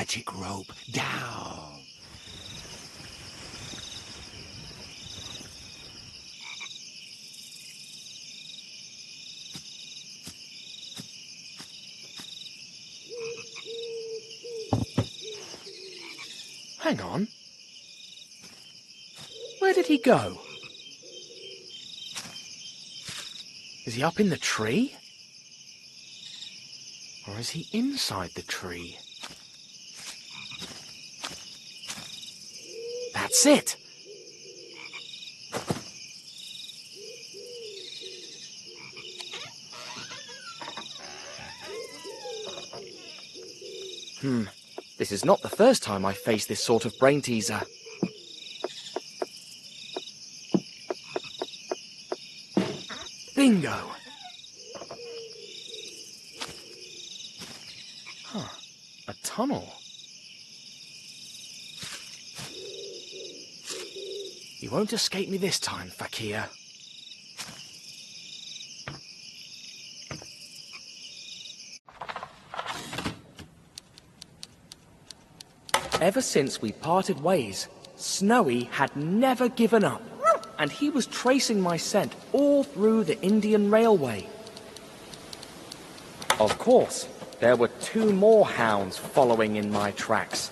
magic rope down. Hang on. Where did he go? Is he up in the tree? Or is he inside the tree? That's it! This is not the first time I face this sort of brain teaser. Bingo! A tunnel. You won't escape me this time, Fakir. Ever since we parted ways, Snowy had never given up, and he was tracing my scent all through the Indian Railway. Of course, there were 2 more hounds following in my tracks,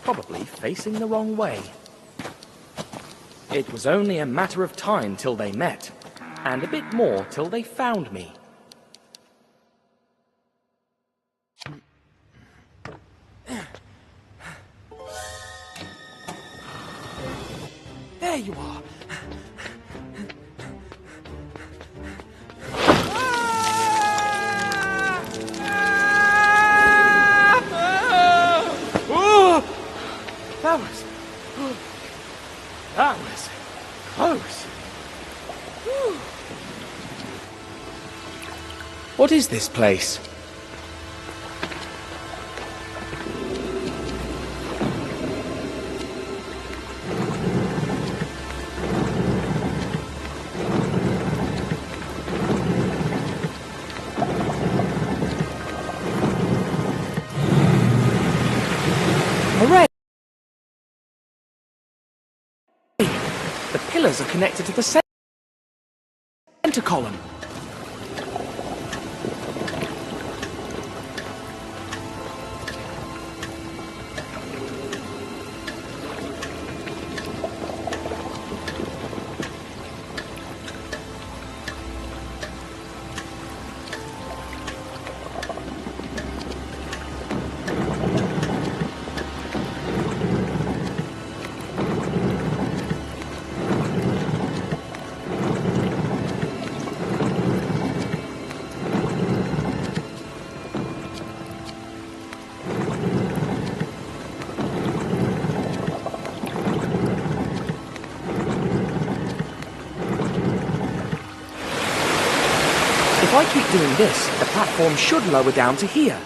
probably facing the wrong way. It was only a matter of time till they met, and a bit more till they found me. There you are! That was close. What is this place? Hooray! The pillars are connected to the center column. If I keep doing this, the platform should lower down to here.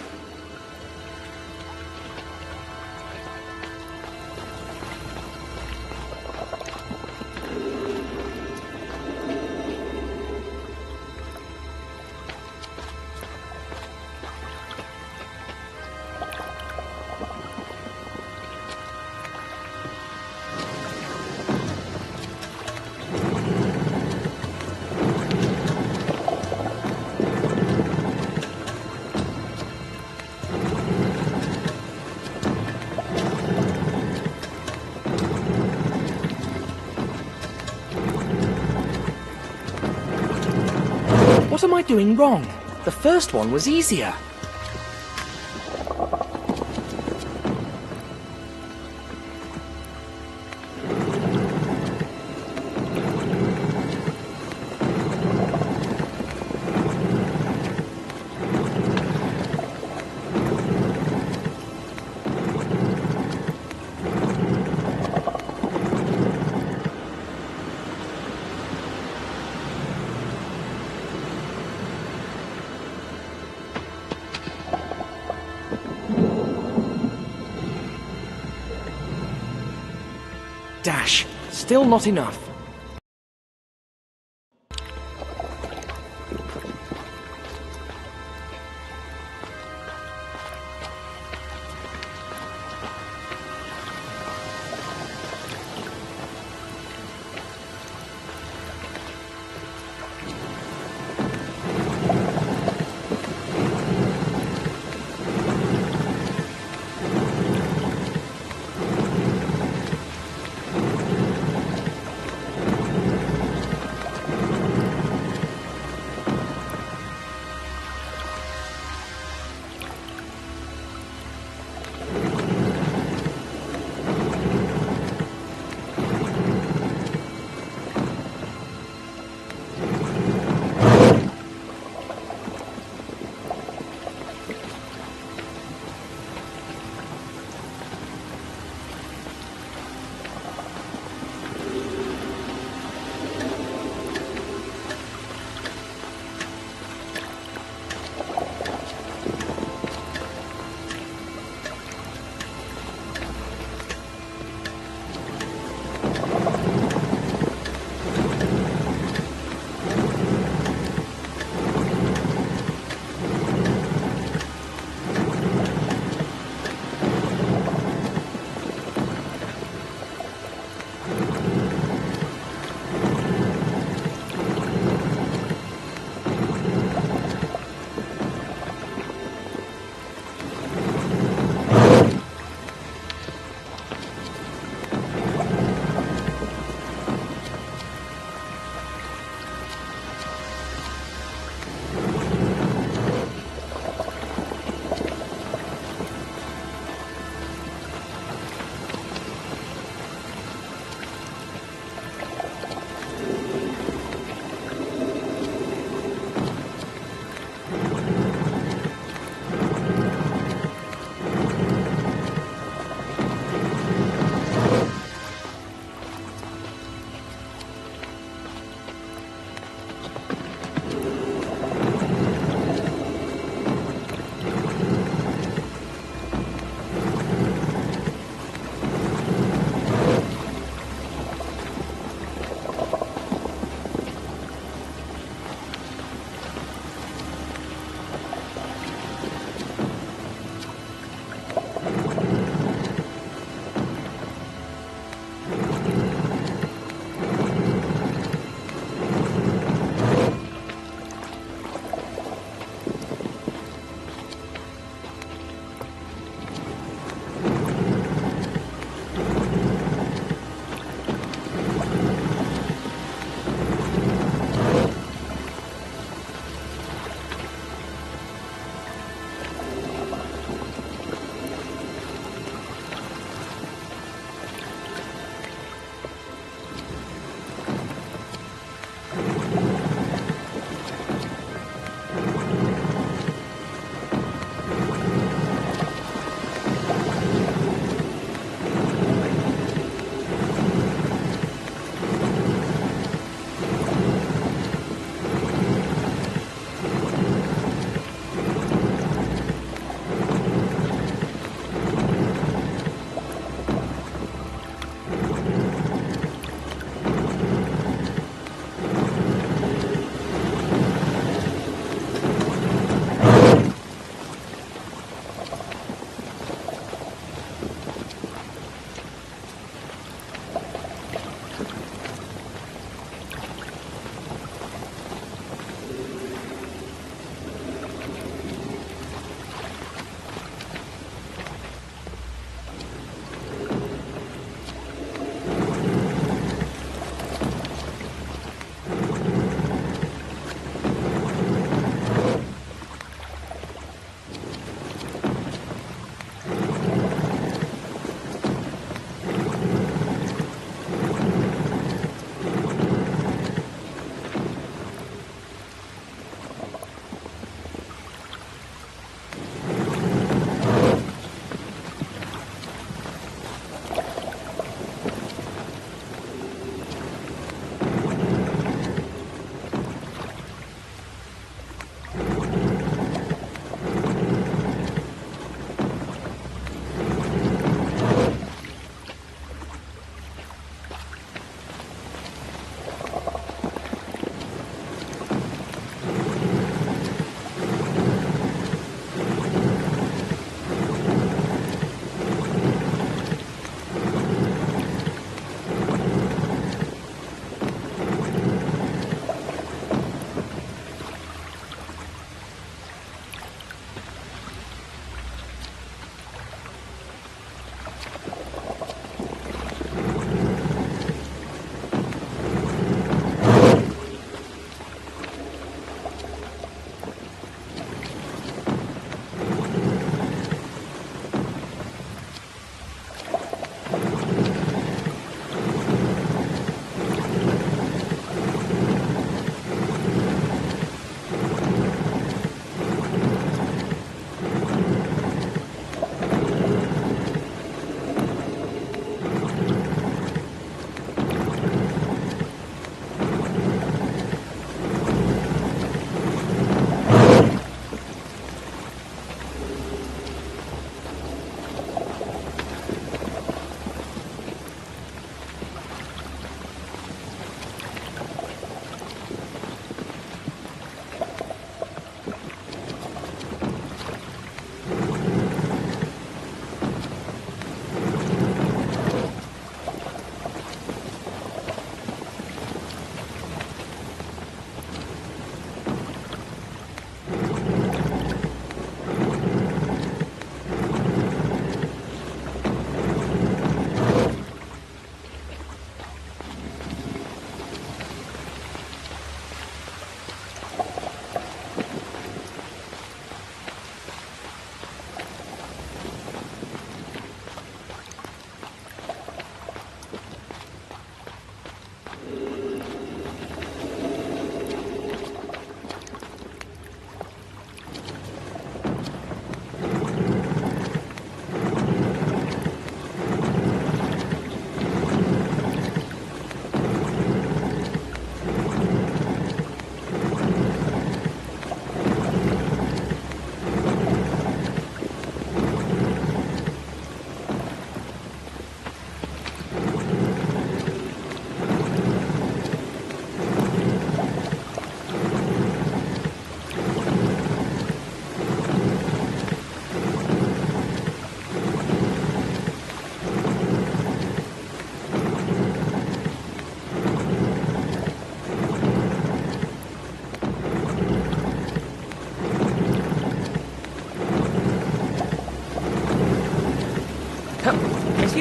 What am I doing wrong? The first one was easier. Dash. Still not enough.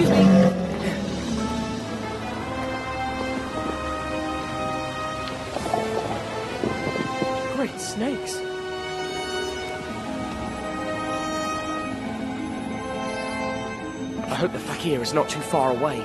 Excuse me. Great snakes. I hope the fakir is not too far away.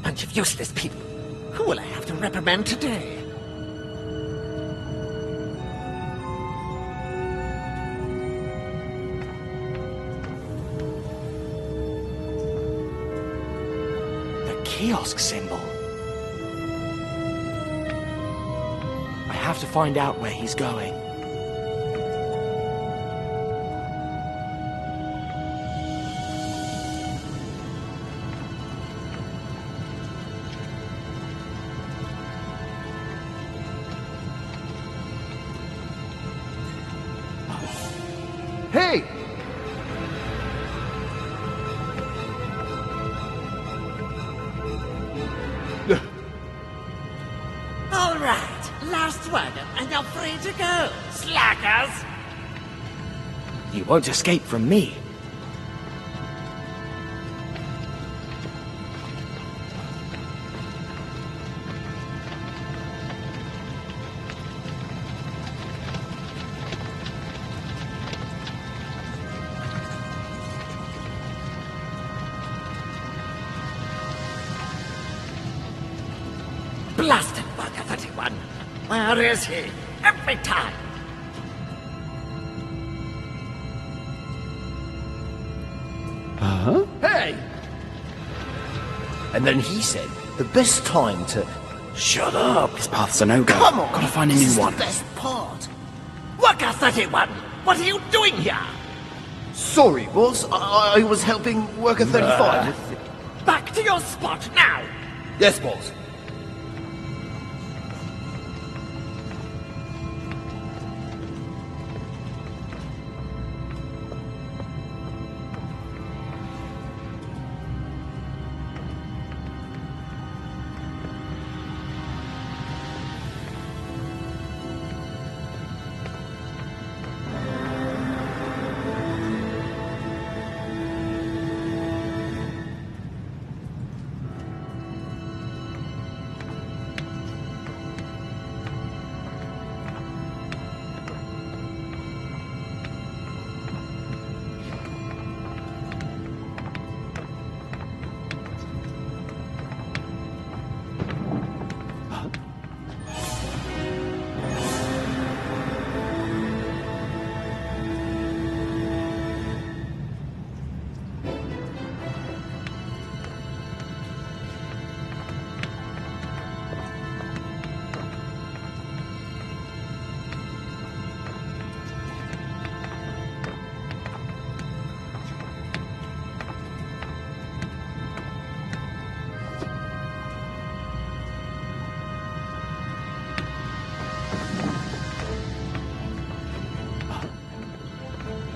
Bunch of useless people. Who will I have to reprimand today? The kiosk symbol. I have to find out where he's going. Hey! All right, last wagon, and you're free to go, slackers! You won't escape from me. Blasted bugger 31! Where is he? Every time! Huh? Hey! And then he said the best time to... Shut up! This path's a no-go. Come on! Gotta find a this new is one. The best part! Worker 31! What are you doing here? Sorry, boss. I was helping Worker 35 with... Back to your spot now! Yes, boss.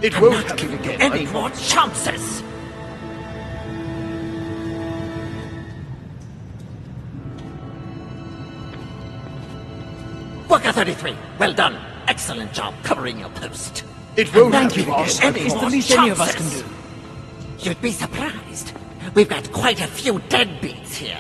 It I'm won't not happen giving again. you any I more promise. chances! Worker 33, well done. Excellent job covering your post. It won't Thank happen you, again. boss. I Any It's the more least any of us can chances? do. You'd be surprised. We've got quite a few deadbeats here.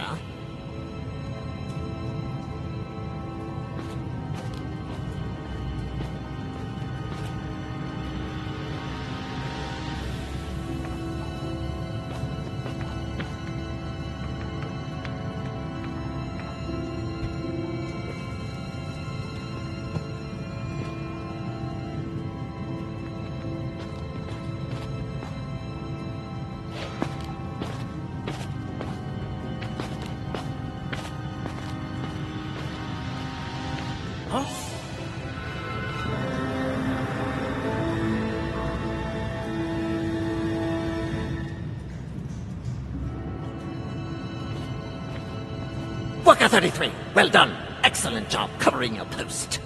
Worker 33, well done. Excellent job covering your post.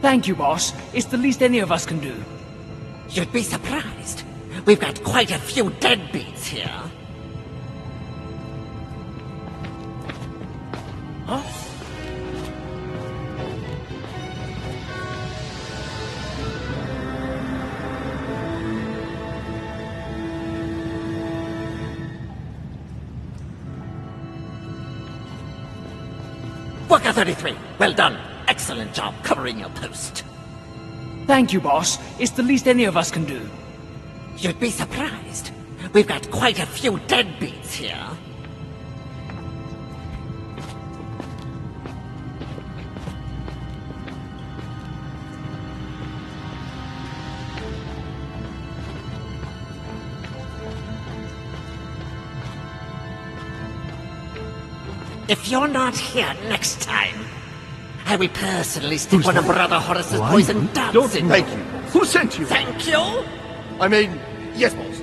Thank you, boss. It's the least any of us can do. You'd be surprised. We've got quite a few deadbeats here. Huh? Worker 33, well done. Excellent job covering your post. Thank you, boss. It's the least any of us can do. You'd be surprised. We've got quite a few deadbeats here. If you're not here next time, I will personally stick one of Brother Horace's poison darts in you. Thank you. Who sent you? Thank you! I mean, yes, boss.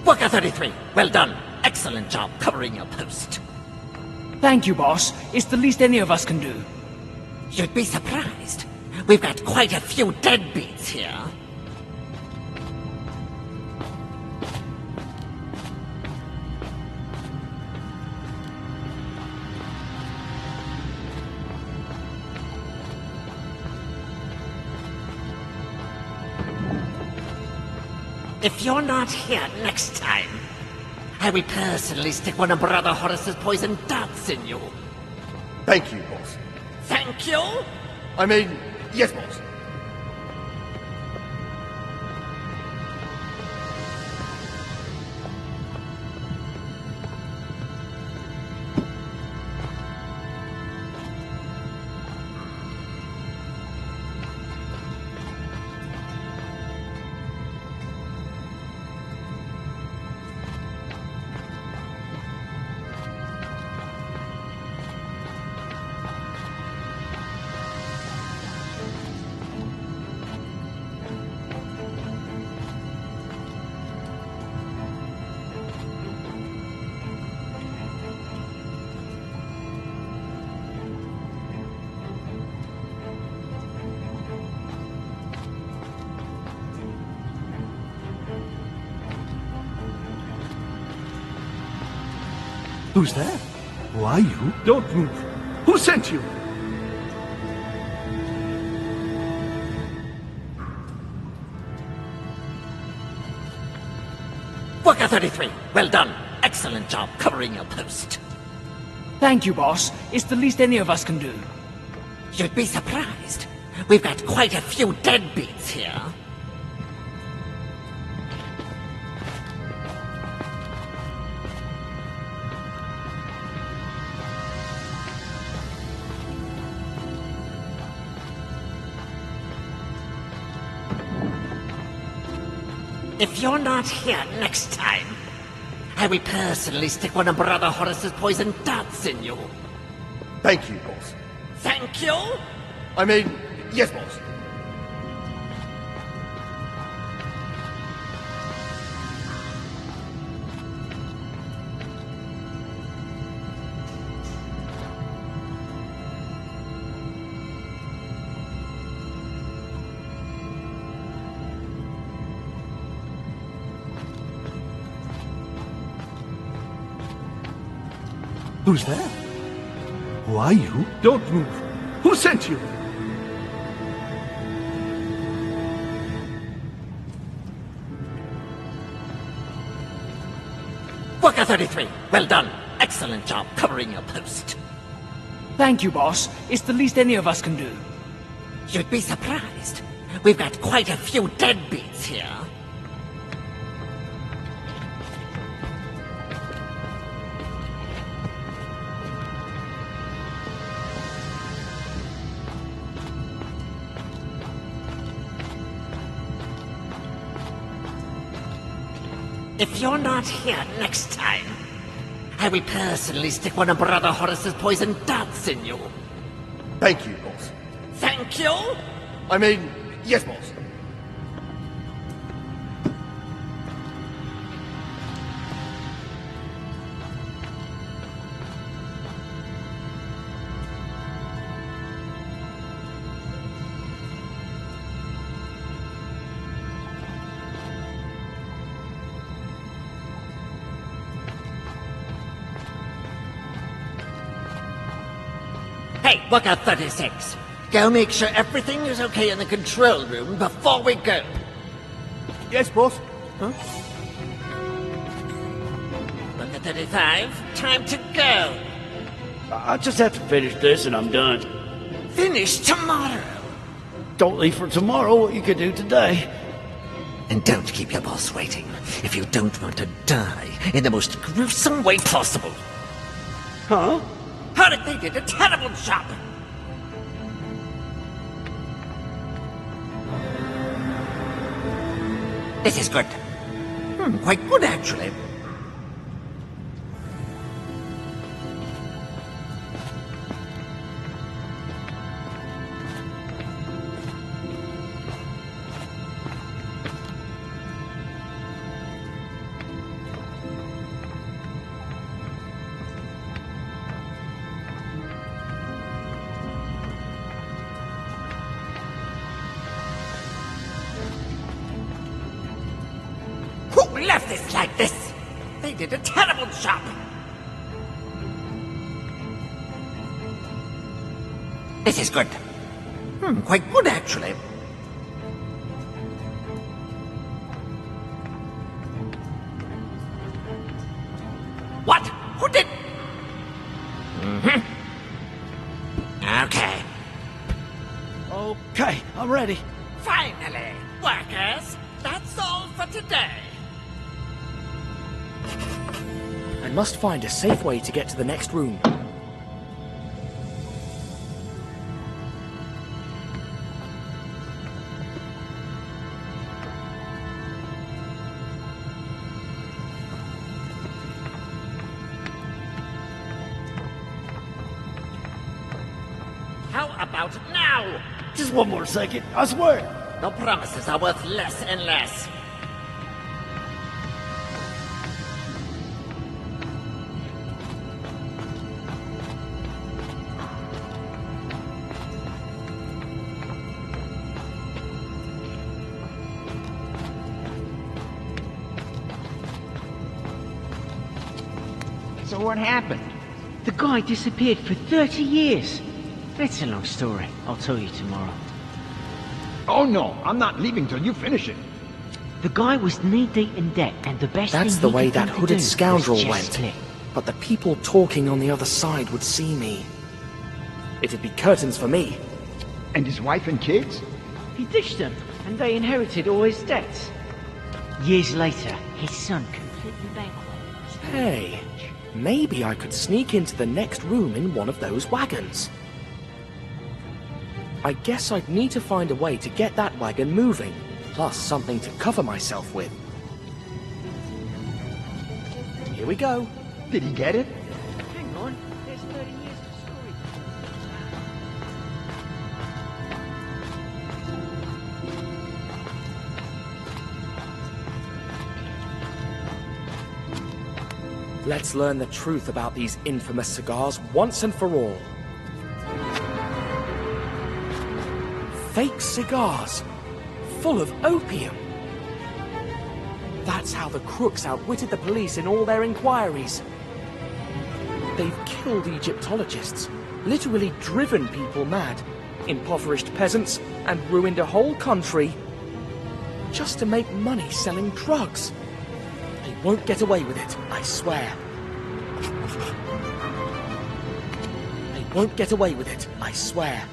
Worker 33, well done. Excellent job covering your post. Thank you, boss. It's the least any of us can do. You'd be surprised. We've got quite a few deadbeats here. If you're not here next time, I will personally stick one of Brother Horace's poison darts in you. Thank you, boss. Thank you! I mean, yes, boss. Who's there? Who are you? Don't move. Who sent you? Worker 33, well done. Excellent job covering your post. Thank you, boss. It's the least any of us can do. You'd be surprised. We've got quite a few deadbeats here. If you're not here next time, I will personally stick one of Brother Horace's poison darts in you. Thank you, boss. Thank you! I mean, yes, boss. Who's there? Who are you? Don't move. Who sent you? Worker 33, well done. Excellent job covering your post. Thank you, boss. It's the least any of us can do. You'd be surprised. We've got quite a few deadbeats here. If you're not here next time, I will personally stick one of Brother Horace's poison darts in you. Thank you, boss. Thank you! I mean, yes, boss. Hey, Worker 36. Go make sure everything is okay in the control room before we go. Yes, boss. Huh? Worker 35, time to go. I just have to finish this and I'm done. Finish tomorrow. Don't leave for tomorrow what you could do today. And don't keep your boss waiting if you don't want to die in the most gruesome way possible. Huh? Hurry, they did a terrible job. This is good. Quite good, actually. Who left this like this? They did a terrible job. This is good. Quite good, actually. What? Who did? Okay. Okay, I'm ready. Finally, workers. That's all for today. I must find a safe way to get to the next room. How about now? Just one more second, I swear. No promises are worth less and less. So what happened? The guy disappeared for 30 years. That's a long story. I'll tell you tomorrow. Oh no, I'm not leaving till you finish it. The guy was knee-deep in debt, and the best That's thing the he way could that think to hooded do scoundrel was just went. click. But the people talking on the other side would see me. It'd be curtains for me. And his wife and kids? He ditched them, and they inherited all his debts. Years later, his son completely bankrupt. Hey, maybe I could sneak into the next room in one of those wagons. I guess I'd need to find a way to get that wagon moving, plus something to cover myself with. Here we go. Did he get it? Hang on, there's 30 years of story. Let's learn the truth about these infamous cigars once and for all. Fake cigars, full of opium. That's how the crooks outwitted the police in all their inquiries. They've killed Egyptologists, literally driven people mad, impoverished peasants, and ruined a whole country just to make money selling drugs. They won't get away with it, I swear. They won't get away with it, I swear.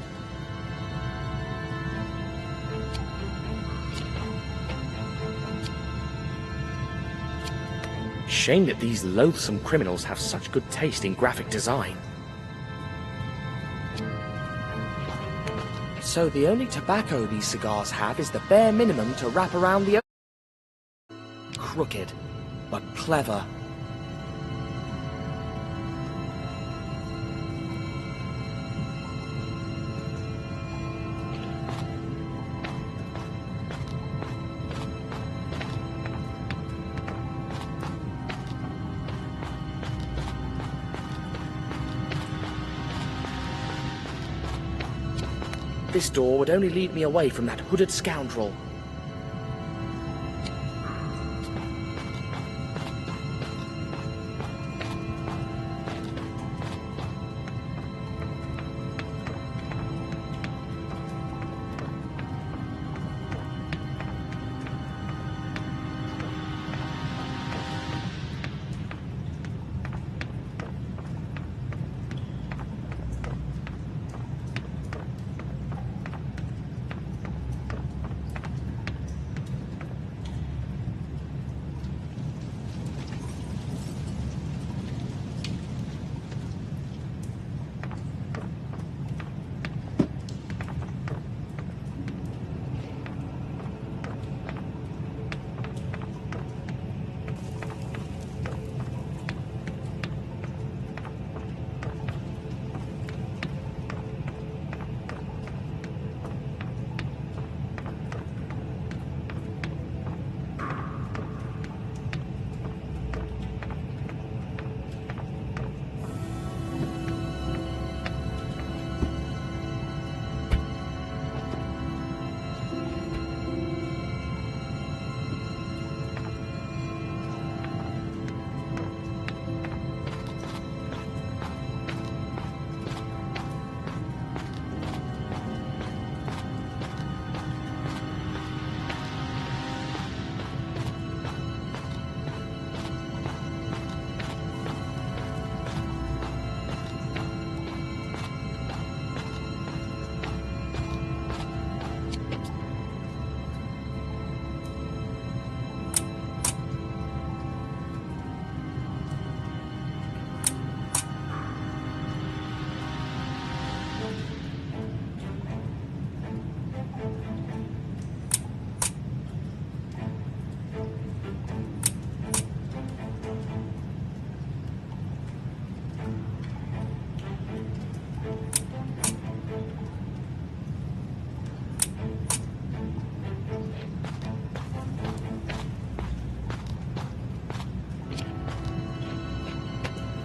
Shame that these loathsome criminals have such good taste in graphic design. So the only tobacco these cigars have is the bare minimum to wrap around the... Crooked, but clever. This door would only lead me away from that hooded scoundrel.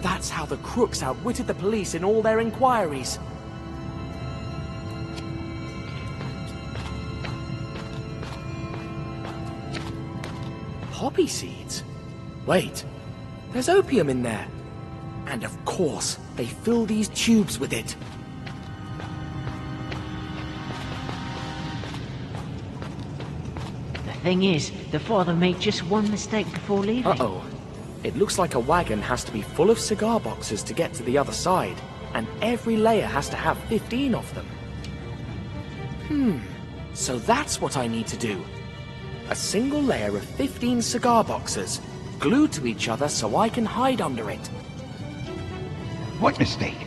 That's how the crooks outwitted the police in all their inquiries. Poppy seeds? Wait, there's opium in there. And of course, they fill these tubes with it. The thing is, the father made just one mistake before leaving. Uh-oh. It looks like a wagon has to be full of cigar boxes to get to the other side, and every layer has to have 15 of them. So that's what I need to do. A single layer of 15 cigar boxes, glued to each other so I can hide under it. What mistake?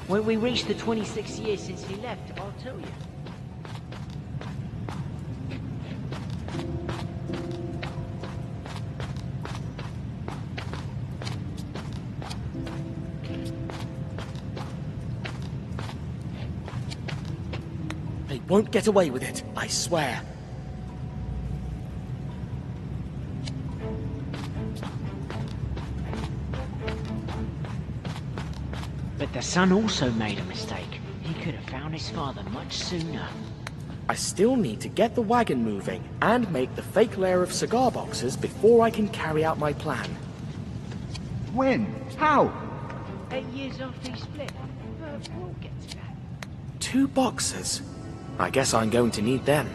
When we reach the 26 years since he left, I'll tell you. They won't get away with it, I swear. But the son also made a mistake. He could have found his father much sooner. I still need to get the wagon moving and make the fake layer of cigar boxes before I can carry out my plan. When? How? 8 years after he split. But we'll get to that. 2 boxes. I guess I'm going to need them.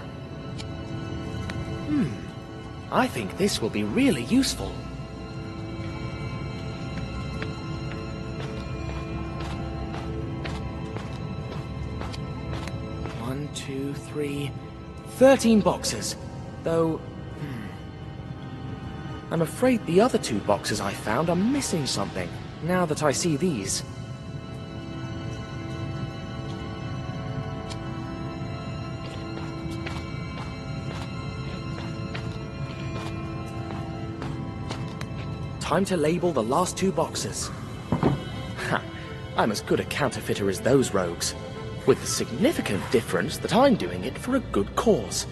I think this will be really useful. 1, 2, 3, 13 boxes. Though, I'm afraid the other 2 boxes I found are missing something, now that I see these. Time to label the last 2 boxes. Ha! I'm as good a counterfeiter as those rogues, with the significant difference that I'm doing it for a good cause.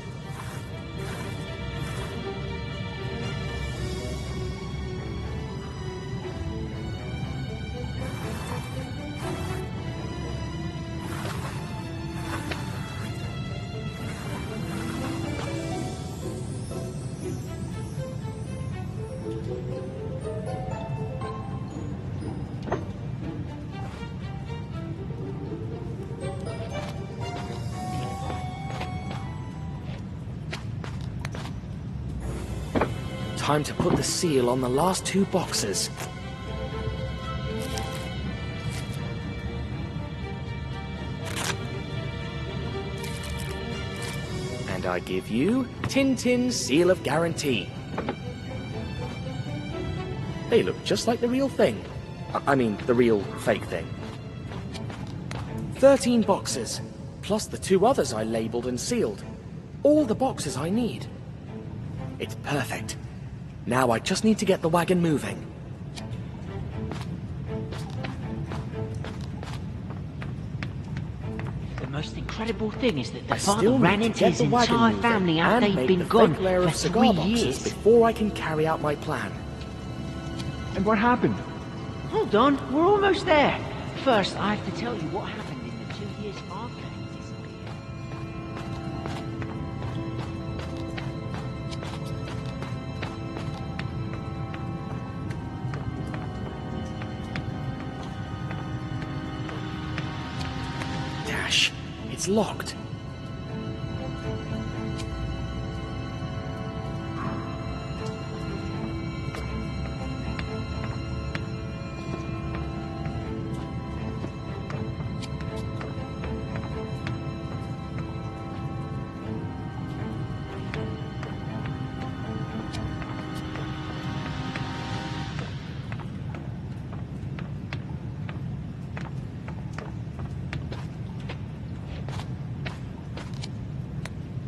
Time to put the seal on the last 2 boxes. And I give you Tintin's Seal of Guarantee. They look just like the real thing. I mean, the real fake thing. 13 boxes, plus the 2 others I labeled and sealed. All the boxes I need. It's perfect. Now I just need to get the wagon moving. The most incredible thing is that the I father still ran need to into get his the wagon entire moving family and after they'd make been the gone fake layer for of 3 cigar boxes years. before I can carry out my plan. And what happened? Hold on, we're almost there. First, I have to tell you what happened in the 2 years after he disappeared. Dash, it's locked.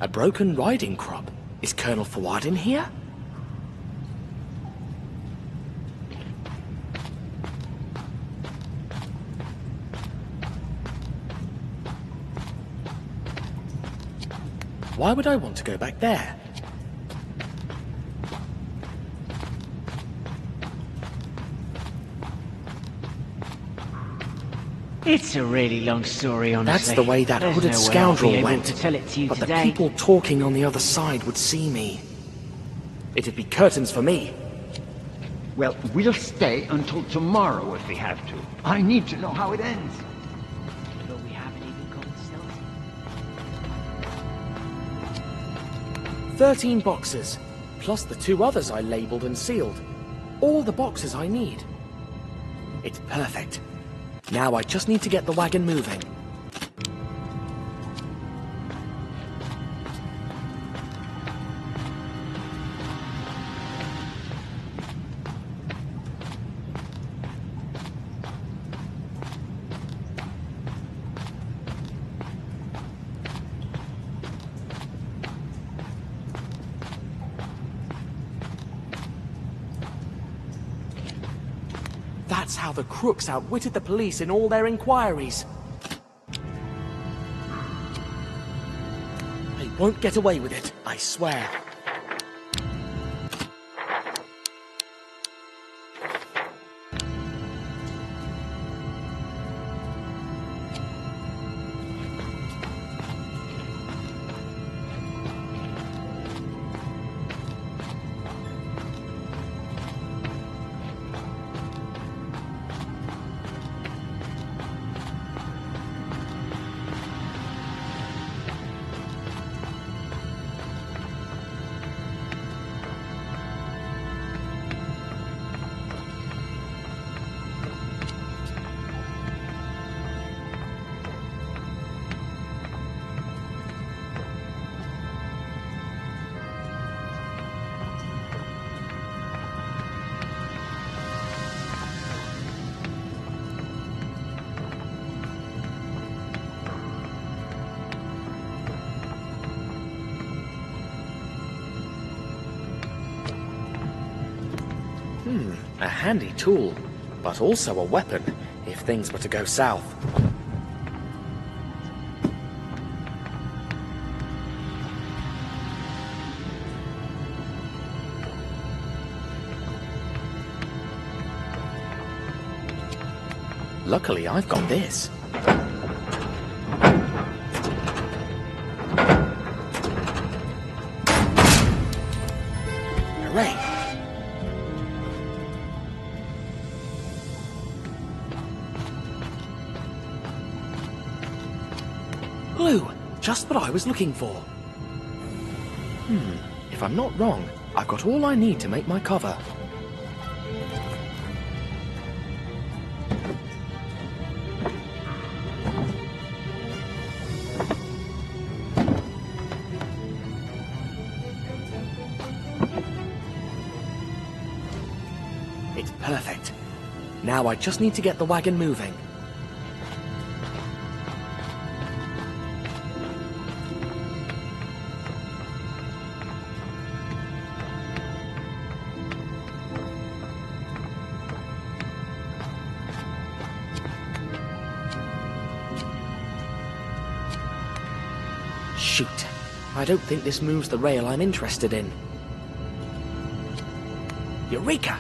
A broken riding crop. Is Colonel Fawad in here? Why would I want to go back there? It's a really long story, honestly. That's the way that There's hooded no way scoundrel I'll be able went. to tell it to you But today. the people talking on the other side would see me. It'd be curtains for me. Well, we'll stay until tomorrow if we have to. I need to know how it ends. But we haven't even gotten started. 13 boxes, plus the 2 others I labeled and sealed. All the boxes I need. It's perfect. Now I just need to get the wagon moving. That's how the crooks outwitted the police in all their inquiries. They won't get away with it, I swear. A handy tool, but also a weapon, if things were to go south. Luckily, I've got this. Hooray! Glue! Just what I was looking for. If I'm not wrong, I've got all I need to make my cover. It's perfect. Now I just need to get the wagon moving. Shoot. I don't think this moves the rail I'm interested in. Eureka!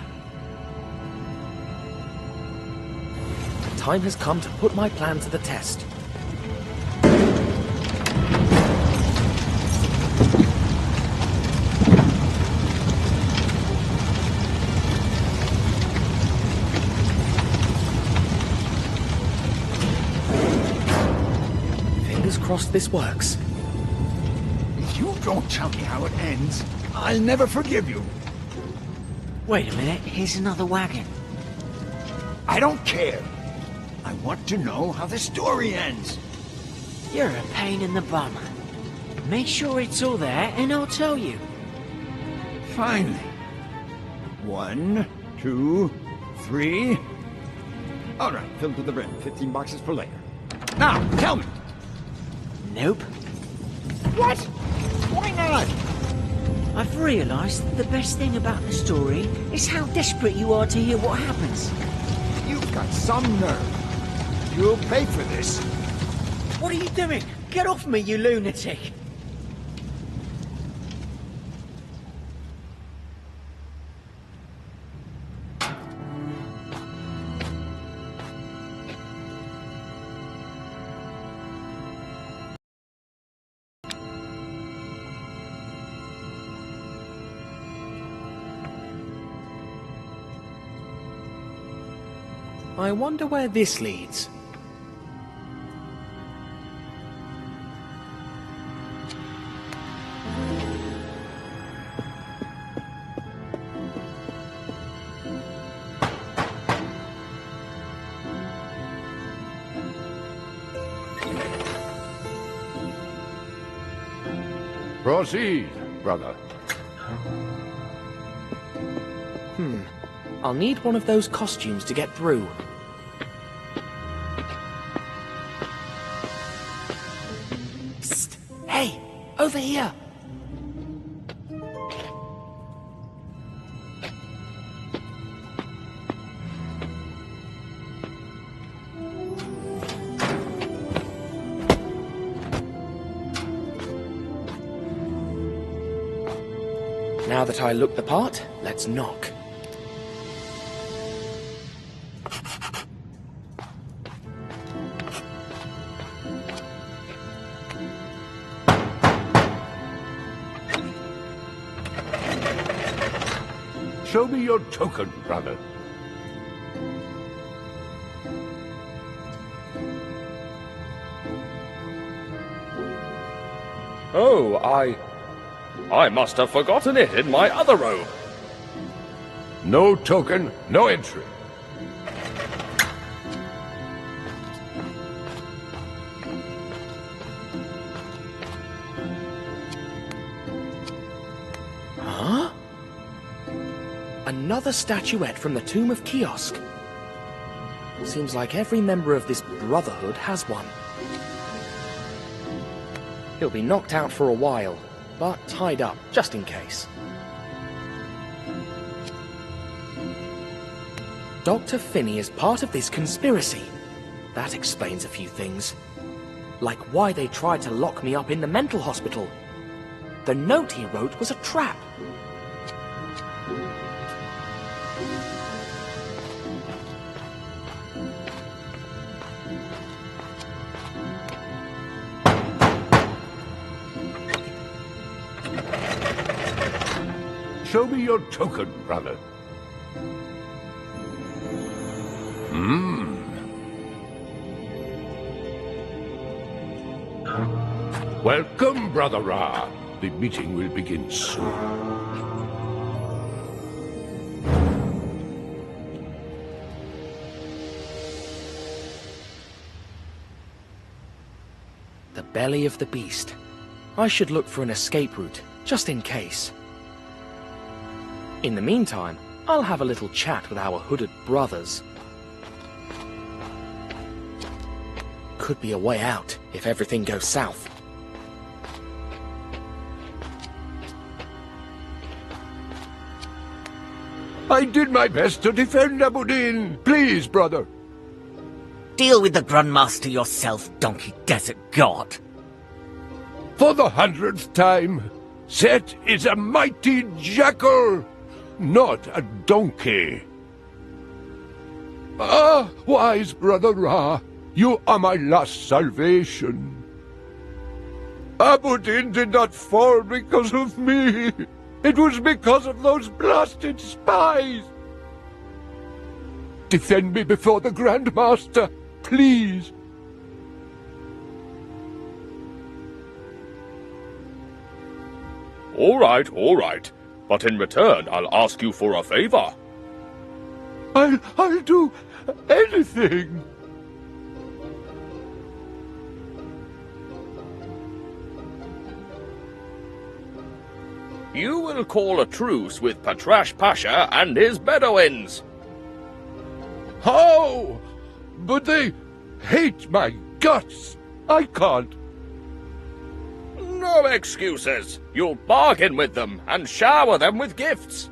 The time has come to put my plan to the test. Fingers crossed this works. If you don't tell me how it ends, I'll never forgive you. Wait a minute, here's another wagon. I don't care. I want to know how the story ends. You're a pain in the bum. Make sure it's all there and I'll tell you. Finally. 1, 2, 3. All right, filled to the brim. 15 boxes for later. Now, tell me. Nope. What? Why not? I've realized that the best thing about the story is how desperate you are to hear what happens. You've got some nerve. You'll pay for this. What are you doing? Get off me, you lunatic! I wonder where this leads. Proceed, brother. I'll need one of those costumes to get through. Psst! Hey! Over here! Now that I look the part, let's knock. Show me your token, brother. Oh, I must have forgotten it in my other robe. No token, no entry. Huh? Another statuette from the Tomb of Kiosk. Seems like every member of this brotherhood has one. He'll be knocked out for a while, but tied up, just in case. Dr. Finney is part of this conspiracy. That explains a few things. Like why they tried to lock me up in the mental hospital. The note he wrote was a trap. Show me your token, brother. Welcome, Brother Ra. The meeting will begin soon. The belly of the beast. I should look for an escape route, just in case. In the meantime, I'll have a little chat with our hooded brothers. Could be a way out, if everything goes south. I did my best to defend Abudin. Please, brother. Deal with the Grandmaster yourself, donkey desert god. For the 100th time, Set is a mighty jackal, not a donkey. Ah, wise Brother Ra, you are my last salvation. Abudin did not fall because of me. It was because of those blasted spies. Defend me before the Grandmaster, please. All right. But in return, I'll ask you for a favor. I'll do anything. You will call a truce with Patrash Pasha and his Bedouins. How? But they hate my guts. I can't. No excuses. You'll bargain with them and shower them with gifts.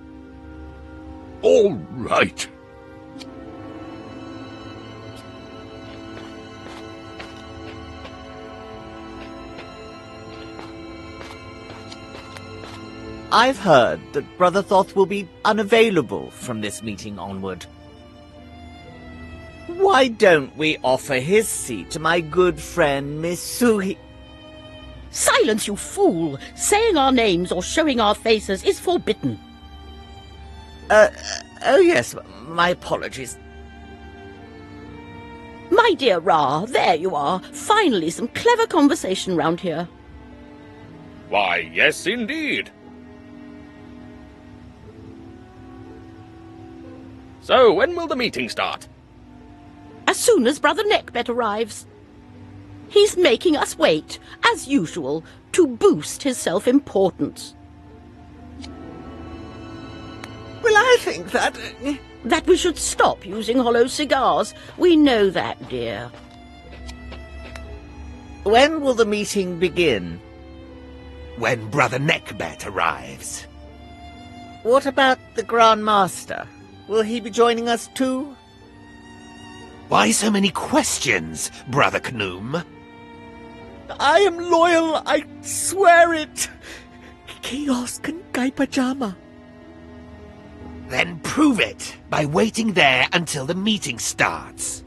All right. I've heard that Brother Thoth will be unavailable from this meeting onward. Why don't we offer his seat to my good friend Miss Suhi? Silence, you fool! Saying our names or showing our faces is forbidden. Oh yes, my apologies. My dear Ra, there you are. Finally some clever conversation round here. Why, yes, indeed. So, when will the meeting start? As soon as Brother Neckbet arrives. He's making us wait, as usual, to boost his self-importance. Well, I think that... That we should stop using hollow cigars. We know that, dear. When will the meeting begin? When Brother Neckbet arrives. What about the Grand Master? Will he be joining us too? Why so many questions, Brother Knoom? I am loyal, I swear it! Kiosk and Guy Pajama. Then prove it by waiting there until the meeting starts.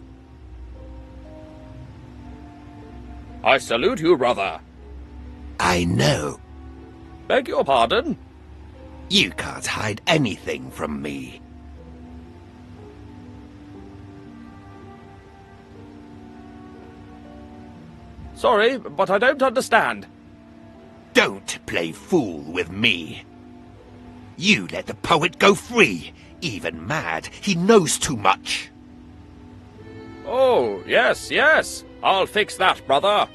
I salute you, brother. I know. Beg your pardon? You can't hide anything from me. Sorry, but I don't understand. Don't play fool with me. You let the poet go free. Even mad, he knows too much. Oh, yes, yes. I'll fix that, brother.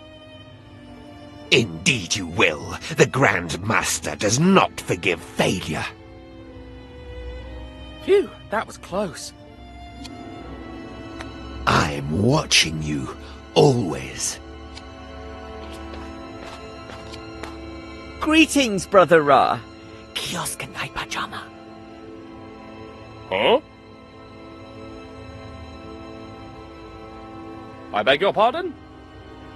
Indeed you will. The Grand Master does not forgive failure. Phew, that was close. I'm watching you, always. Greetings, Brother Ra. Kiosk and Guy Pajama. Huh? I beg your pardon?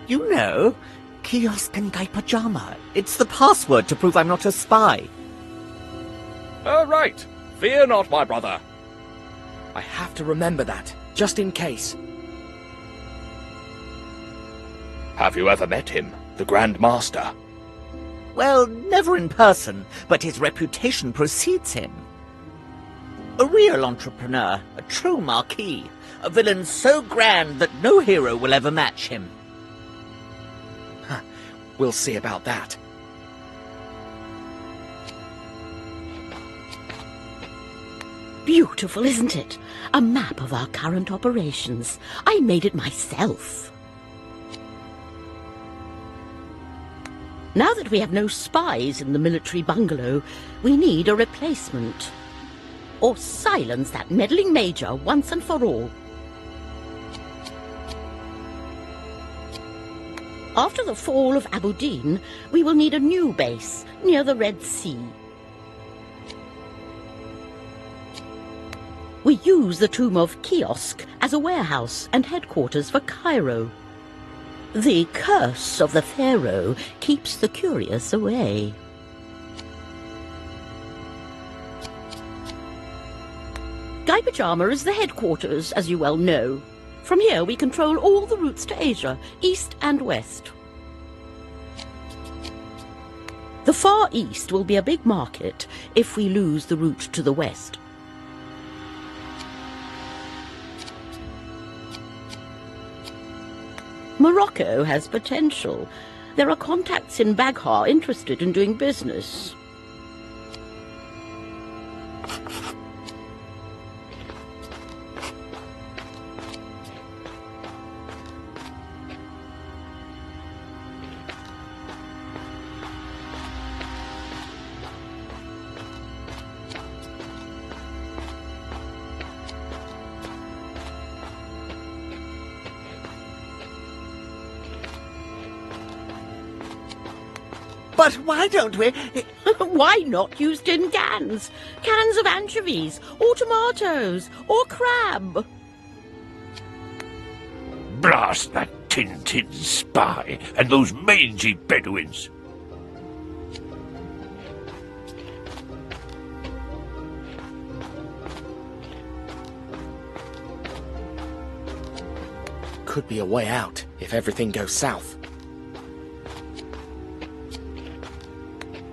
You know, Kiosk and Guy Pajama. It's the password to prove I'm not a spy. Right. Fear not, my brother. I have to remember that, just in case. Have you ever met him, the Grand Master? Well, never in person, but his reputation precedes him. A real entrepreneur, a true marquis, a villain so grand that no hero will ever match him. We'll see about that. Beautiful, isn't it? A map of our current operations. I made it myself. Now that we have no spies in the military bungalow, we need a replacement. Or silence that meddling major once and for all. After the fall of Abu Din, we will need a new base near the Red Sea. We use the tomb of Kiosk as a warehouse and headquarters for Cairo. The curse of the Pharaoh keeps the curious away. Guy Pajama is the headquarters, as you well know. From here we control all the routes to Asia, east and west. The Far East will be a big market if we lose the route to the west. Morocco has potential. There are contacts in Baghdad interested in doing business. But why don't we... Why not use tin cans? Cans of anchovies, or tomatoes, or crab. Blast that Tintin spy and those mangy Bedouins. Could be a way out if everything goes south.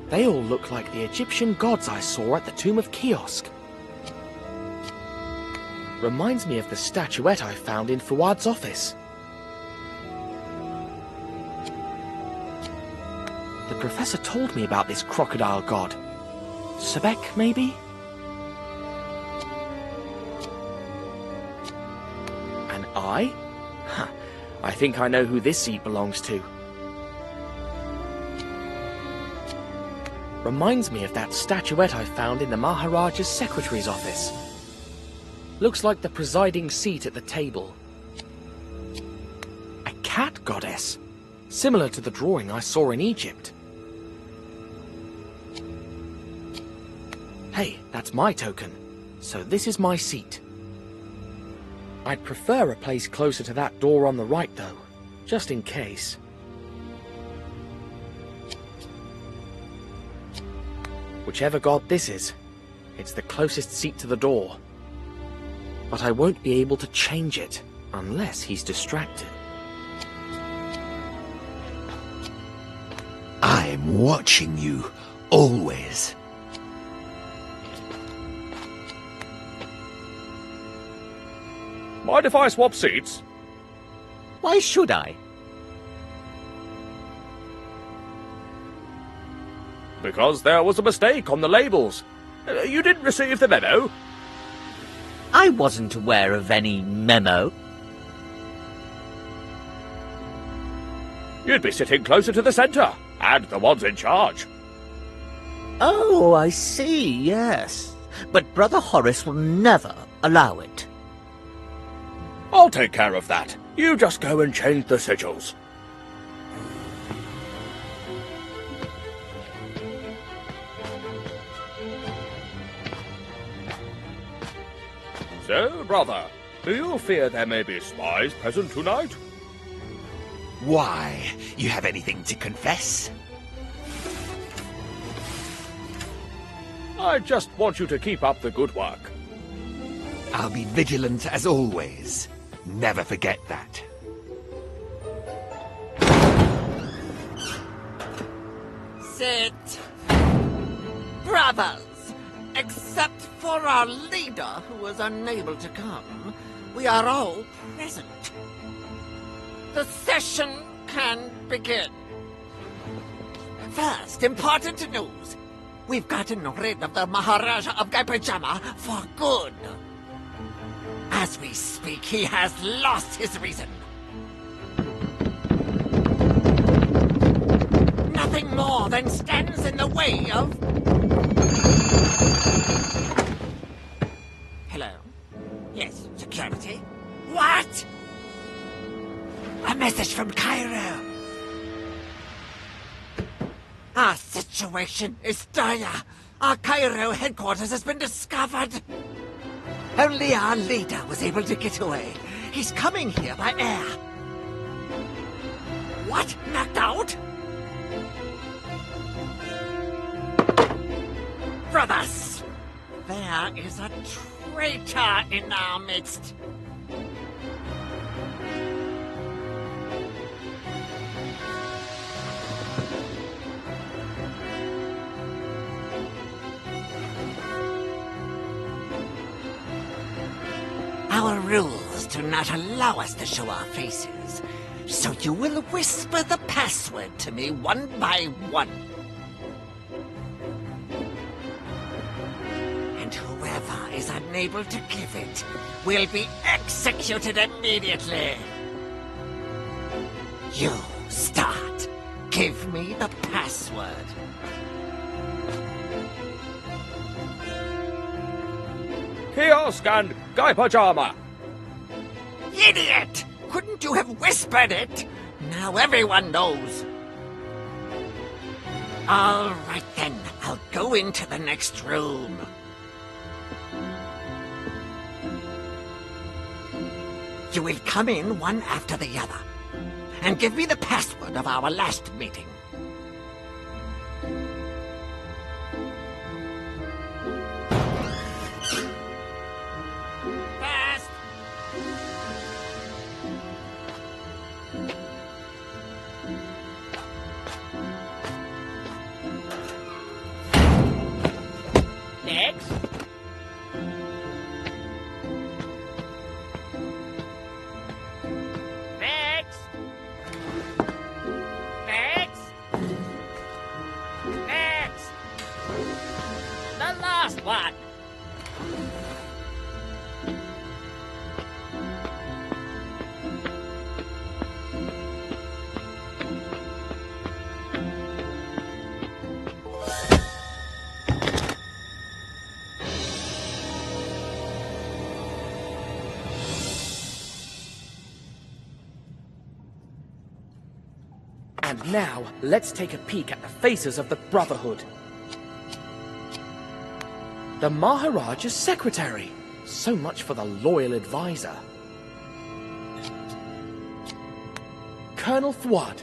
They all look like the Egyptian gods I saw at the tomb of Kiosk. Reminds me of the statuette I found in Fuad's office. professor told me about this crocodile god. Sebek, maybe? An eye? Huh. I think I know who this seat belongs to. Reminds me of that statuette I found in the Maharaja's secretary's office. Looks like the presiding seat at the table. A cat goddess, similar to the drawing I saw in Egypt. Hey, that's my token, so this is my seat. I'd prefer a place closer to that door on the right, though, just in case. Whichever god this is, it's the closest seat to the door. But I won't be able to change it, unless he's distracted. I'm watching you, always. Mind if I swap seats? Why should I? Because there was a mistake on the labels. You didn't receive the memo? I wasn't aware of any memo. You'd be sitting closer to the center, and the ones in charge. Oh, I see, yes. But Brother Horace will never allow it. I'll take care of that. You just go and change the sigils. So, brother, do you fear there may be spies present tonight? Why? You have anything to confess? I just want you to keep up the good work. I'll be vigilant as always. Never forget that. Sit. Brothers, except for our leader who was unable to come, we are all present. The session can begin. First, important news. We've gotten rid of the Maharaja of Gaipajama for good. As we speak, he has lost his reason. Nothing more than stands in the way of... Hello? Yes, security? What? A message from Cairo. Our situation is dire. Our Cairo headquarters has been discovered. Only our leader was able to get away. He's coming here by air. What? Knocked out? Brothers, there is a traitor in our midst. Our rules do not allow us to show our faces, so you will whisper the password to me one by one. And whoever is unable to give it will be executed immediately. You start. Give me the password. Kiosk and Gaipajama. Idiot! Couldn't you have whispered it? Now everyone knows. All right then, I'll go into the next room. You will come in one after the other, and give me the password of our last meeting. Fast! Next. Next. Next. And now, let's take a peek at the faces of the Brotherhood. The Maharaja's secretary. So much for the loyal advisor. Colonel Fuad.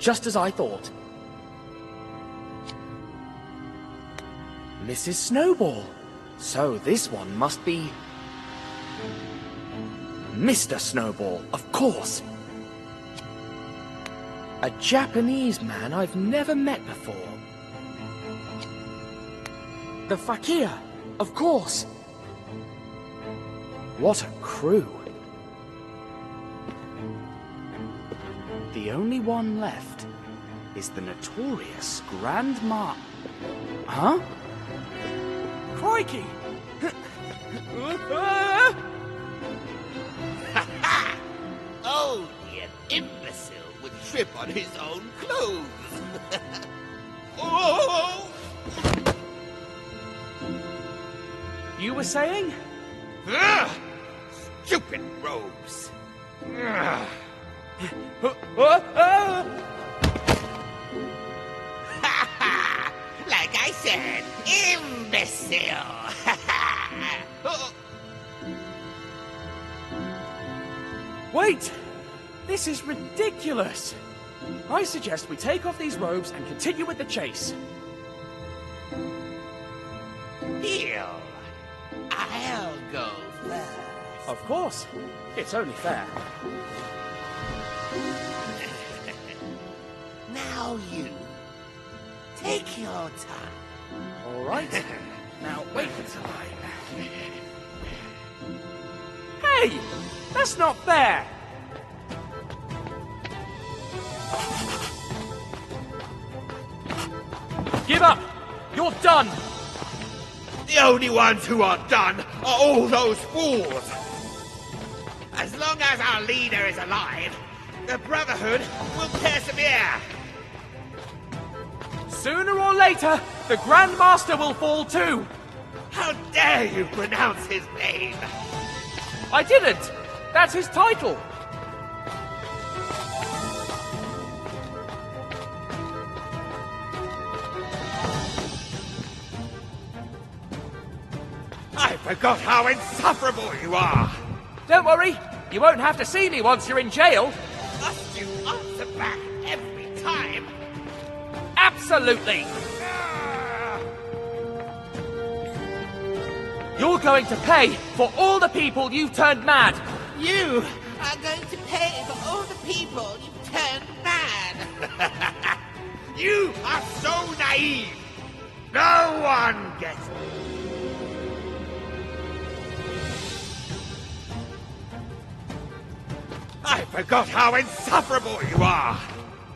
Just as I thought. Mrs. Snowball. So this one must be... Mr. Snowball, of course. A Japanese man I've never met before. The Fakir, of course. What a crew. The only one left is the notorious Grandma... Huh? Crikey! Oh, the imbecile would trip on his own clothes. Oh! You were saying? Ugh! Stupid robes. Ugh. Like I said, imbecile. Wait! This is ridiculous! I suggest we take off these robes and continue with the chase. Heel. I'll go first. Of course. It's only fair. Now you. Take your time. All right. Now wait until I... Hey! That's not fair! Give up! You're done! The only ones who are done are all those fools! As long as our leader is alive, the Brotherhood will persevere! Sooner or later, the Grand Master will fall too! How dare you pronounce his name! I didn't! That's his title! I forgot how insufferable you are! Don't worry, you won't have to see me once you're in jail. Must you answer back every time? Absolutely! You're going to pay for all the people you've turned mad! You are going to pay for all the people you've turned mad! You are so naive! No one gets it! I forgot how insufferable you are!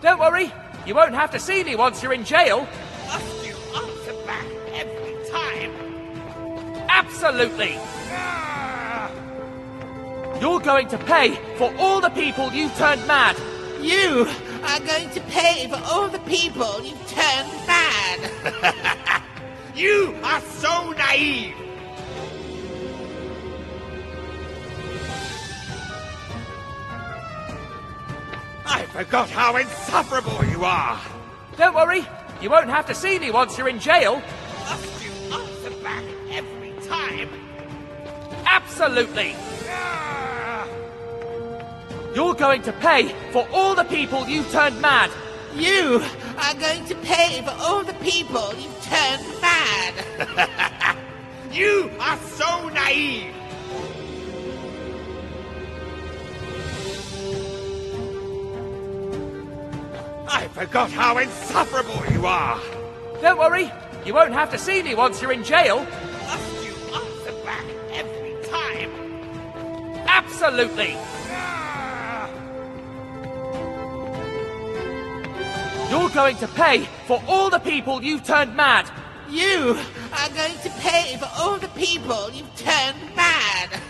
Don't worry, you won't have to see me once you're in jail. Must you answer back every time? Absolutely! You're going to pay for all the people you've turned mad! You are going to pay for all the people you've turned mad! You are so naive! I forgot how insufferable you are! Don't worry, you won't have to see me once you're in jail. Must you answer back every time? Absolutely! You're going to pay for all the people you've turned mad! You are going to pay for all the people you've turned mad! You are so naive! I forgot how insufferable you are! Don't worry, you won't have to see me once you're in jail. Must you answer back every time? Absolutely! You're going to pay for all the people you've turned mad! You are going to pay for all the people you've turned mad!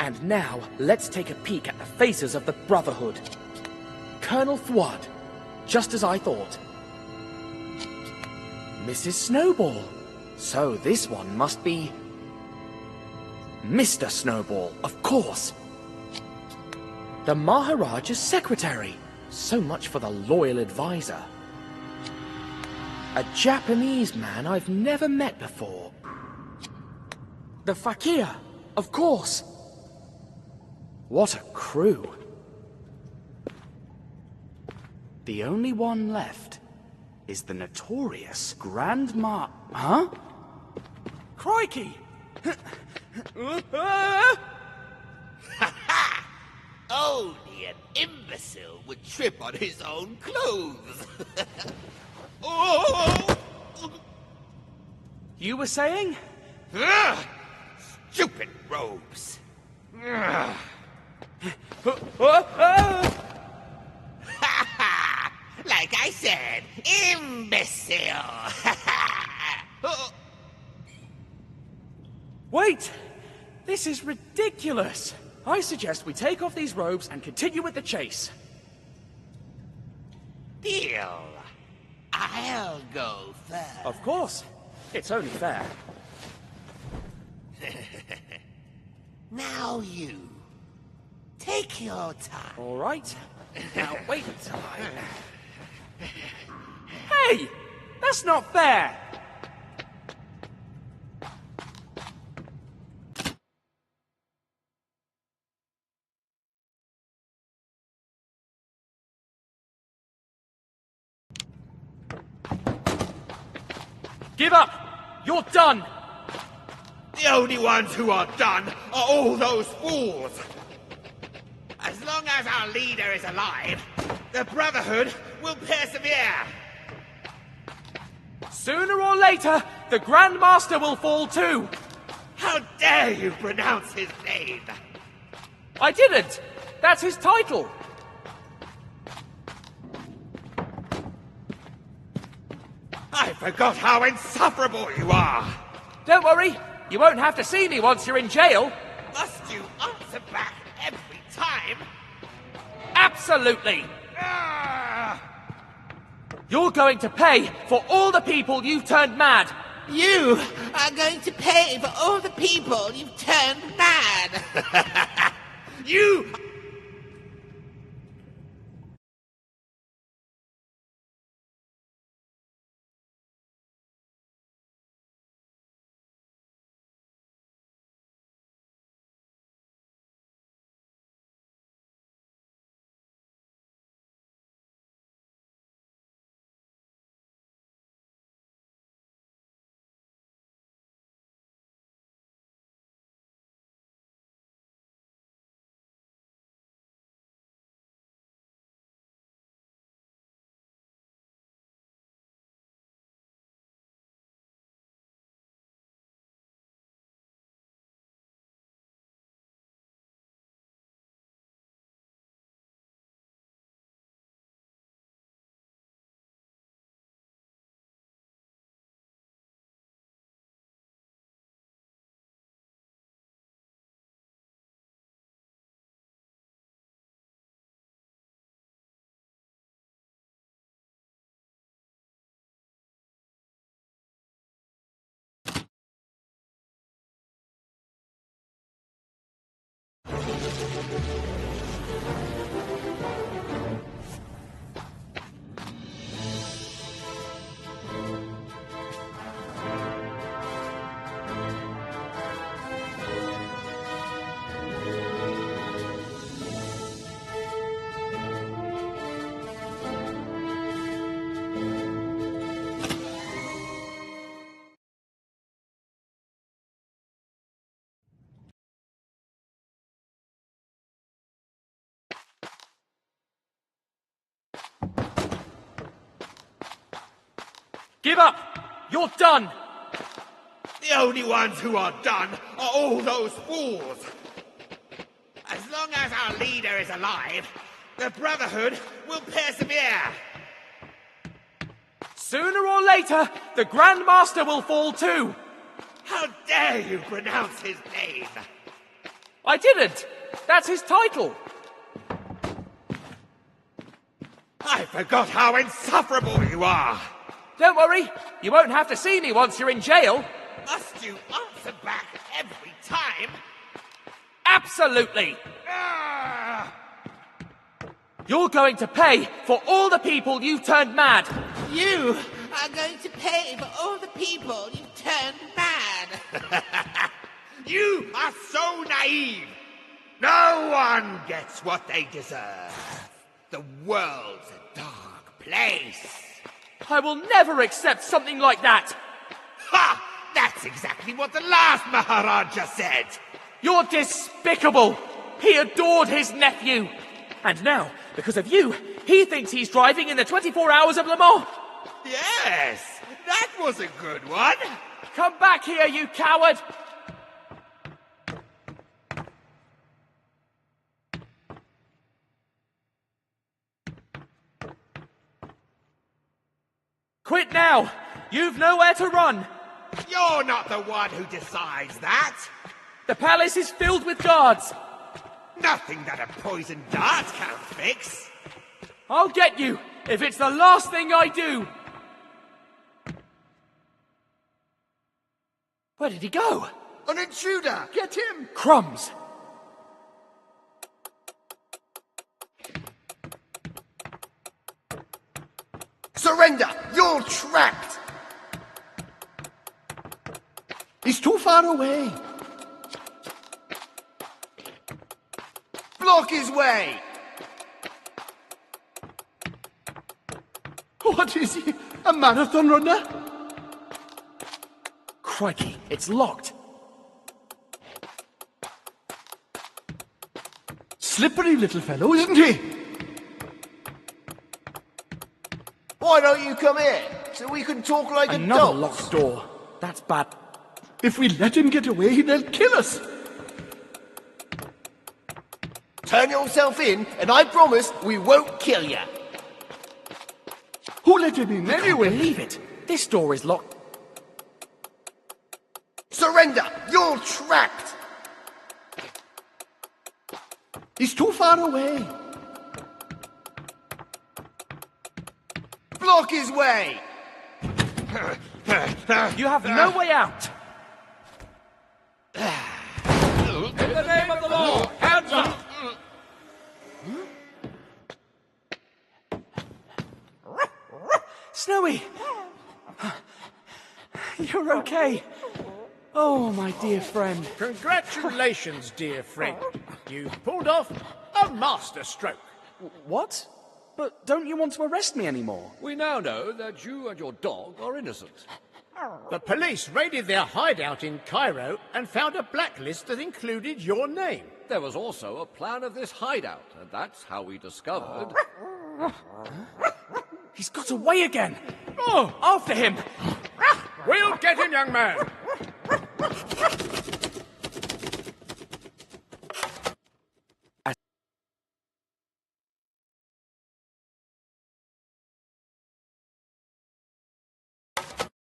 And now, let's take a peek at the faces of the Brotherhood. Colonel Thwad, just as I thought. Mrs. Snowball. So this one must be... Mr. Snowball, of course. The Maharaja's secretary. So much for the loyal advisor. A Japanese man I've never met before. The Fakir, of course. What a crew. The only one left is the notorious Grandma... Huh? Crikey! Only an imbecile would trip on his own clothes. Oh! You were saying? Stupid robes. Like I said, imbecile. Wait! This is ridiculous! I suggest we take off these robes and continue with the chase. Deal. I'll go first. Of course. It's only fair. Now you. Take your time. All right. Now wait until I... Hey! That's not fair! Give up! You're done! The only ones who are done are all those fools! As long as our leader is alive, the Brotherhood will persevere! Sooner or later, the Grand Master will fall too! How dare you pronounce his name? I didn't! That's his title! I forgot how insufferable you are! Don't worry, you won't have to see me once you're in jail! Must you answer back every time? Absolutely! You're going to pay for all the people you've turned mad! You are going to pay for all the people you've turned mad! You... Give up! You're done! The only ones who are done are all those fools! As long as our leader is alive, the Brotherhood will persevere! Sooner or later, the Grand Master will fall too! How dare you pronounce his name? I didn't! That's his title! I forgot how insufferable you are! Don't worry, you won't have to see me once you're in jail. Must you answer back every time? Absolutely! You're going to pay for all the people you've turned mad! You are going to pay for all the people you've turned mad! You are so naive! No one gets what they deserve. The world's a dark place. I will never accept something like that! Ha! That's exactly what the last Maharaja said! You're despicable! He adored his nephew! And now, because of you, he thinks he's driving in the 24 Hours of Le Mans! Yes! That was a good one! Come back here, you coward! Quit now! You've nowhere to run! You're not the one who decides that! The palace is filled with guards! Nothing that a poisoned dart can't fix! I'll get you, if it's the last thing I do! Where did he go? An intruder! Get him! Crumbs! Surrender! You're trapped! He's too far away. Block his way! What is he? A marathon runner? Crikey, it's locked. Slippery little fellow, isn't he? Why don't you come in, so we can talk like Another adults? locked door. That's bad. If we let him get away, they'll kill us. Turn yourself in, and I promise we won't kill you. Who let him in I can't anyway? believe it. This door is locked. Surrender! You're trapped! He's too far away. Block his way! You have no way out. In the name of the law, hands up! Snowy! You're okay. Oh, my dear friend. Congratulations, dear friend. You've pulled off a masterstroke. What? But don't you want to arrest me anymore? We now know that you and your dog are innocent. The police raided their hideout in Cairo and found a blacklist that included your name. There was also a plan of this hideout, and that's how we discovered... He's got away again. Oh, after him. We'll get him, young man.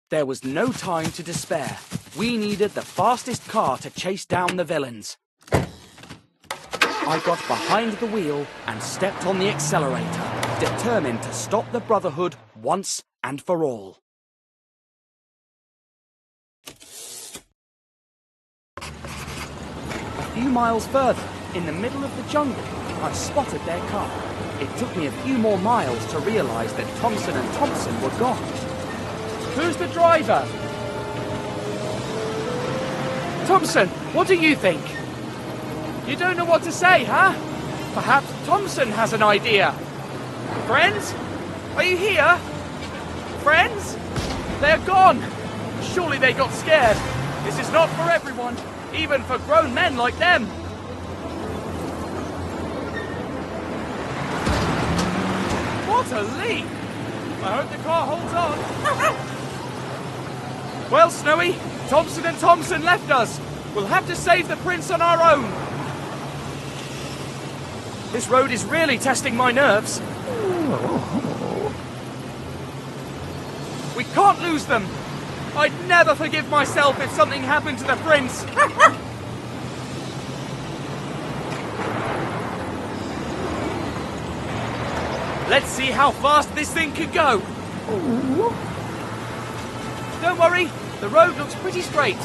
There was no time to despair. We needed the fastest car to chase down the villains. I got behind the wheel and stepped on the accelerator, determined to stop the Brotherhood once and for all. A few miles further, in the middle of the jungle, I spotted their car. It took me a few more miles to realize that Thompson and Thompson were gone. Who's the driver? Thompson, what do you think? You don't know what to say, huh? Perhaps Thompson has an idea. Friends? Are you here? Friends? They're gone. Surely they got scared. This is not for everyone, even for grown men like them. What a leap! I hope the car holds on. Well, Snowy, Thompson and Thompson left us. We'll have to save the prince on our own. This road is really testing my nerves. We can't lose them. I'd never forgive myself if something happened to the prince. Let's see how fast this thing can go. Don't worry, the road looks pretty straight.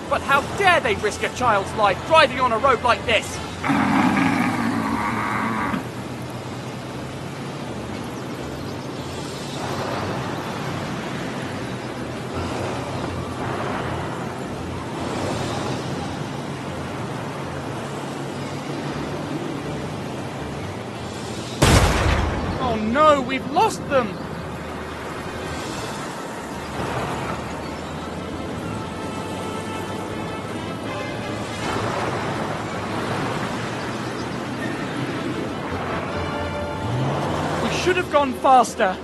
But how dare they risk a child's life driving on a road like this? Oh no, we've lost them! We should have gone faster.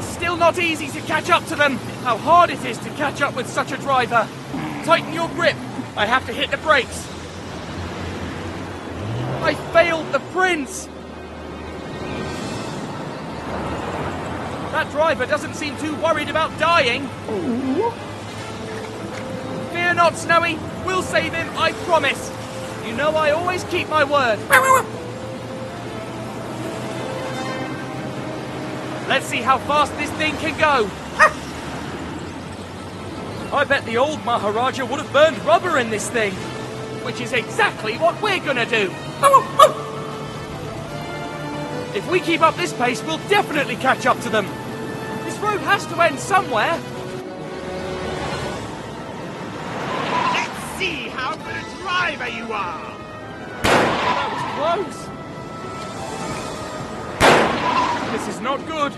Still not easy to catch up to them. How hard it is to catch up with such a driver. Tighten your grip. I have to hit the brakes. I failed the prince. That driver doesn't seem too worried about dying. Fear not, Snowy. We'll save him, I promise. You know I always keep my word. Let's see how fast this thing can go. I bet the old Maharaja would have burned rubber in this thing. Which is exactly what we're gonna do. If we keep up this pace, we'll definitely catch up to them. This road has to end somewhere. Let's see how good a driver you are. That was close. This is not good.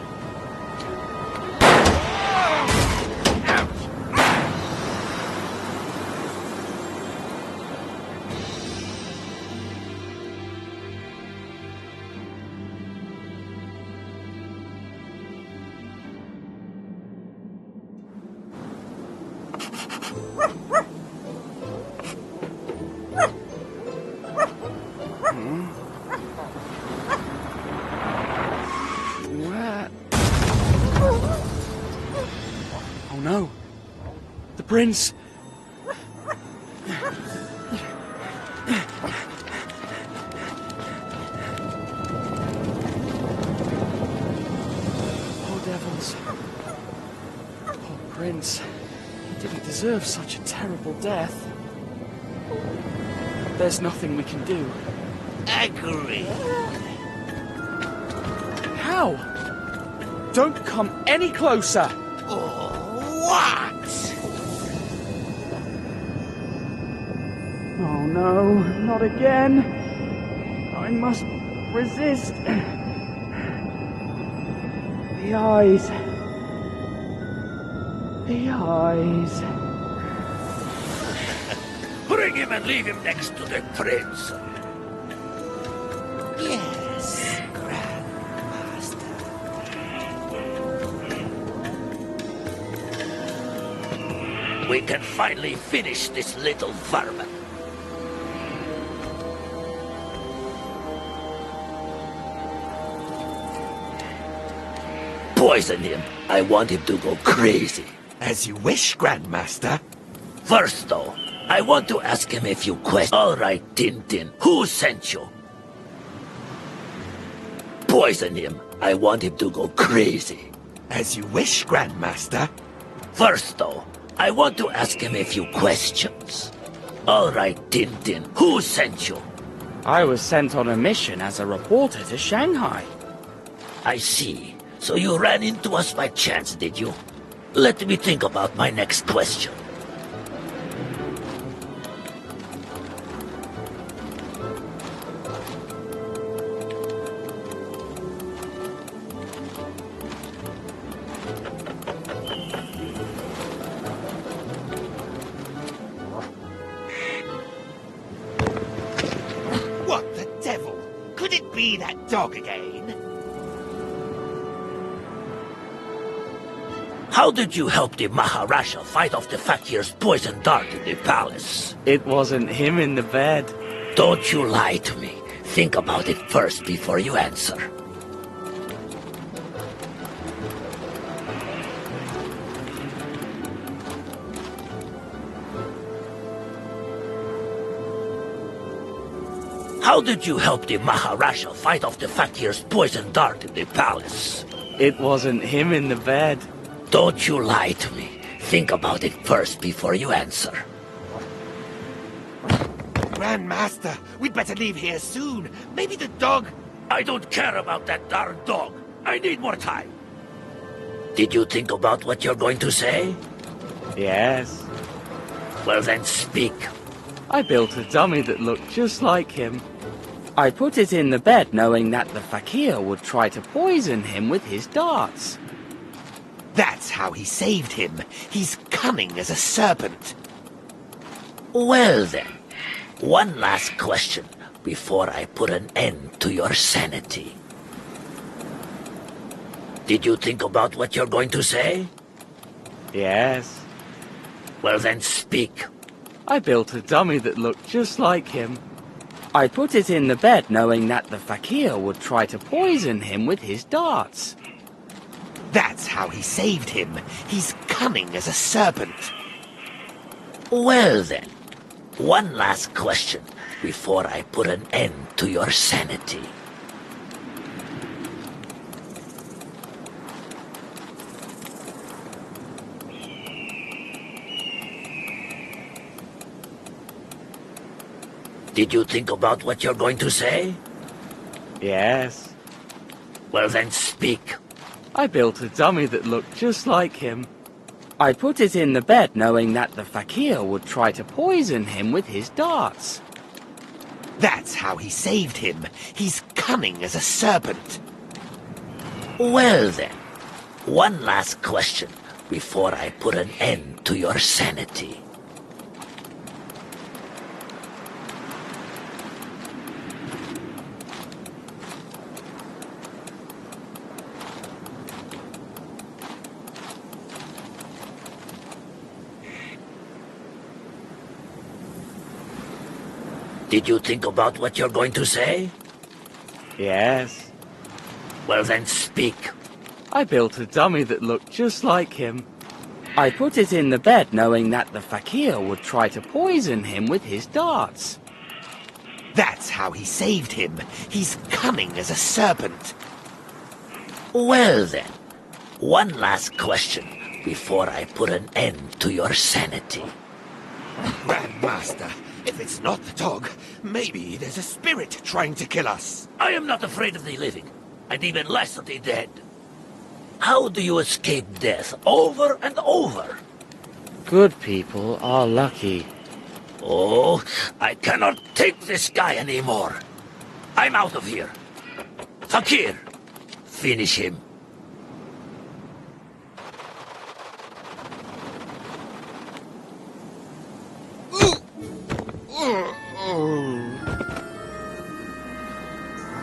Oh no! The prince! Poor devils. Poor prince. He didn't deserve such a terrible death. There's nothing we can do. Agree. How? Don't come any closer! What? Oh no, not again. I must resist. The eyes. The eyes. Bring him and leave him next to the prince. Yes, Grandmaster. We can finally finish this little varmint. Poison him. I want him to go crazy. As you wish, Grandmaster. First, though, I want to ask him a few questions. All right, Tintin, who sent you? Poison him. I want him to go crazy. As you wish, Grandmaster. First, though, I want to ask him a few questions. All right, Tintin, who sent you? I was sent on a mission as a reporter to Shanghai. I see. So you ran into us by chance, did you? Let me think about my next question. dog again? How did you help the Maharaja fight off the Fakir's poison dart in the palace? It wasn't him in the bed. Don't you lie to me. Think about it first before you answer. How did you help the Maharaja fight off the Fakir's poison dart in the palace? It wasn't him in the bed. Don't you lie to me. Think about it first before you answer. Grandmaster, we'd better leave here soon. Maybe the dog... I don't care about that darn dog. I need more time. Did you think about what you're going to say? Yes. Well then speak. I built a dummy that looked just like him. I put it in the bed knowing that the Fakir would try to poison him with his darts. That's how he saved him. He's cunning as a serpent. Well then, one last question before I put an end to your sanity. Did you think about what you're going to say? Yes. Well then speak. I built a dummy that looked just like him. I put it in the bed knowing that the Fakir would try to poison him with his darts. That's how he saved him. He's cunning as a serpent. Well then, one last question before I put an end to your sanity. Did you think about what you're going to say? Yes. Well then speak. I built a dummy that looked just like him. I put it in the bed knowing that the Fakir would try to poison him with his darts. That's how he saved him. He's cunning as a serpent. Well then, one last question before I put an end to your sanity. Did you think about what you're going to say? Yes. Well then speak. I built a dummy that looked just like him. I put it in the bed knowing that the Fakir would try to poison him with his darts. That's how he saved him. He's cunning as a serpent. Well then, one last question before I put an end to your sanity. Grandmaster, if it's not the dog, maybe there's a spirit trying to kill us. I am not afraid of the living, and even less of the dead. How do you escape death over and over? Good people are lucky. Oh, I cannot take this guy anymore. I'm out of here. Fakir, finish him.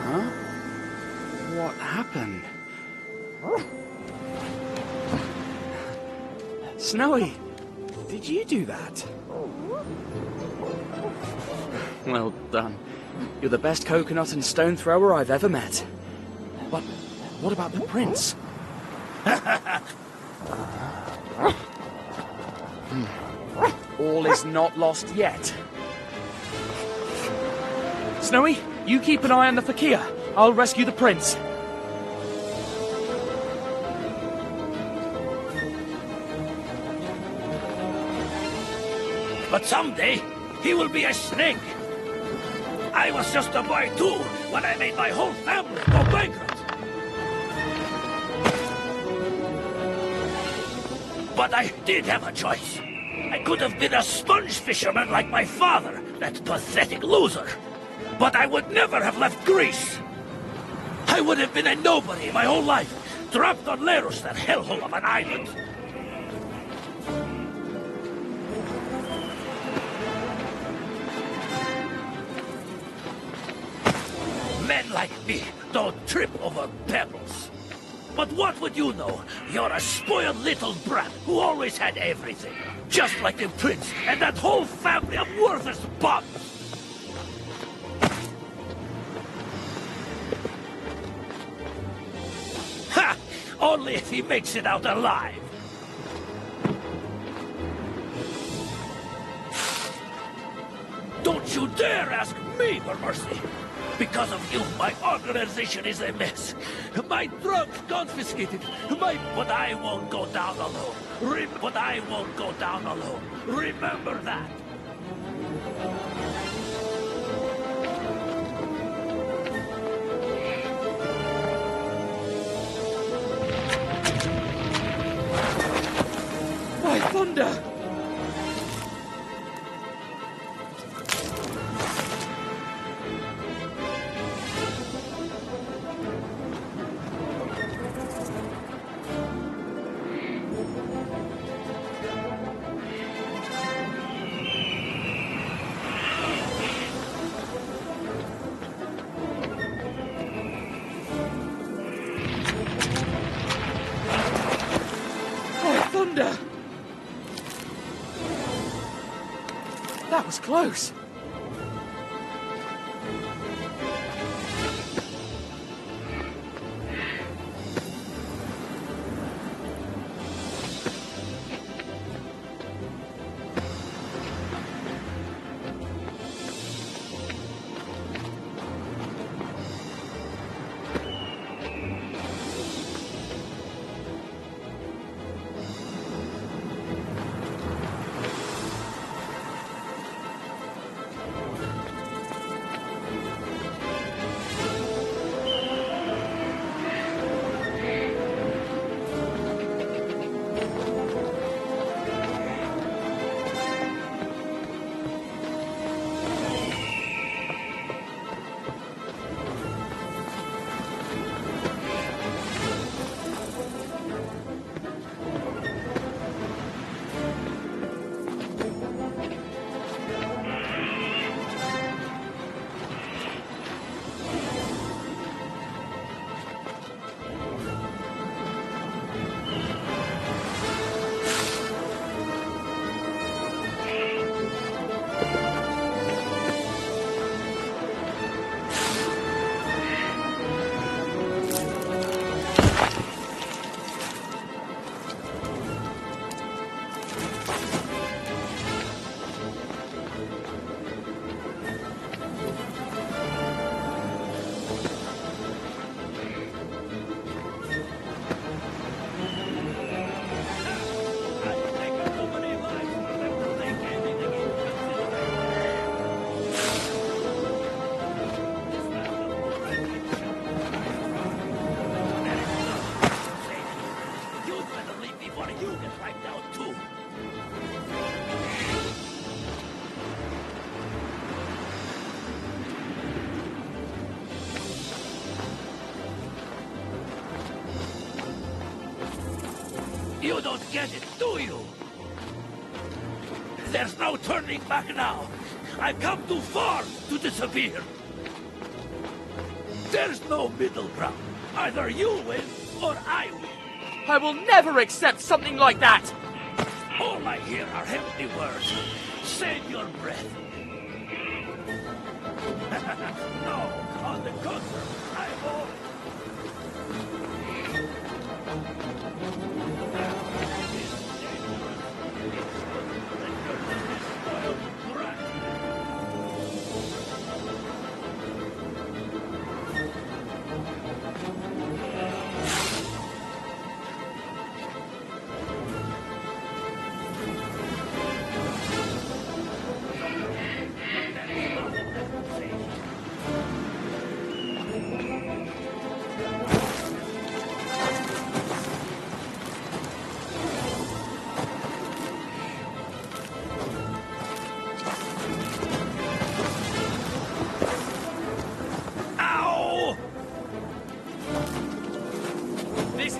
Huh? What happened? Snowy, did you do that? Well done. You're the best coconut and stone thrower I've ever met. But what about the prince? All is not lost yet. Snowy, you keep an eye on the Fakir. I'll rescue the prince. But someday, he will be a snake. I was just a boy too when I made my whole family go bankrupt. But I did have a choice. I could have been a sponge fisherman like my father, that pathetic loser. But I would never have left Greece. I would have been a nobody my whole life, trapped on Leros, that hellhole of an island. Men like me don't trip over pebbles. But what would you know? You're a spoiled little brat who always had everything. Just like the prince and that whole family of worthless bums. Ha! Only if he makes it out alive. Don't you dare ask me for mercy! Because of you, my organization is a mess. My drugs confiscated. But I won't go down alone. But I won't go down alone. Remember that. By thunder! Thunder! That was close. You don't get it, do you? There's no turning back now. I've come too far to disappear. There's no middle ground. Either you win or I win. I will never accept something like that! All I hear are empty words. Save your breath. No, on the contrary, I won't.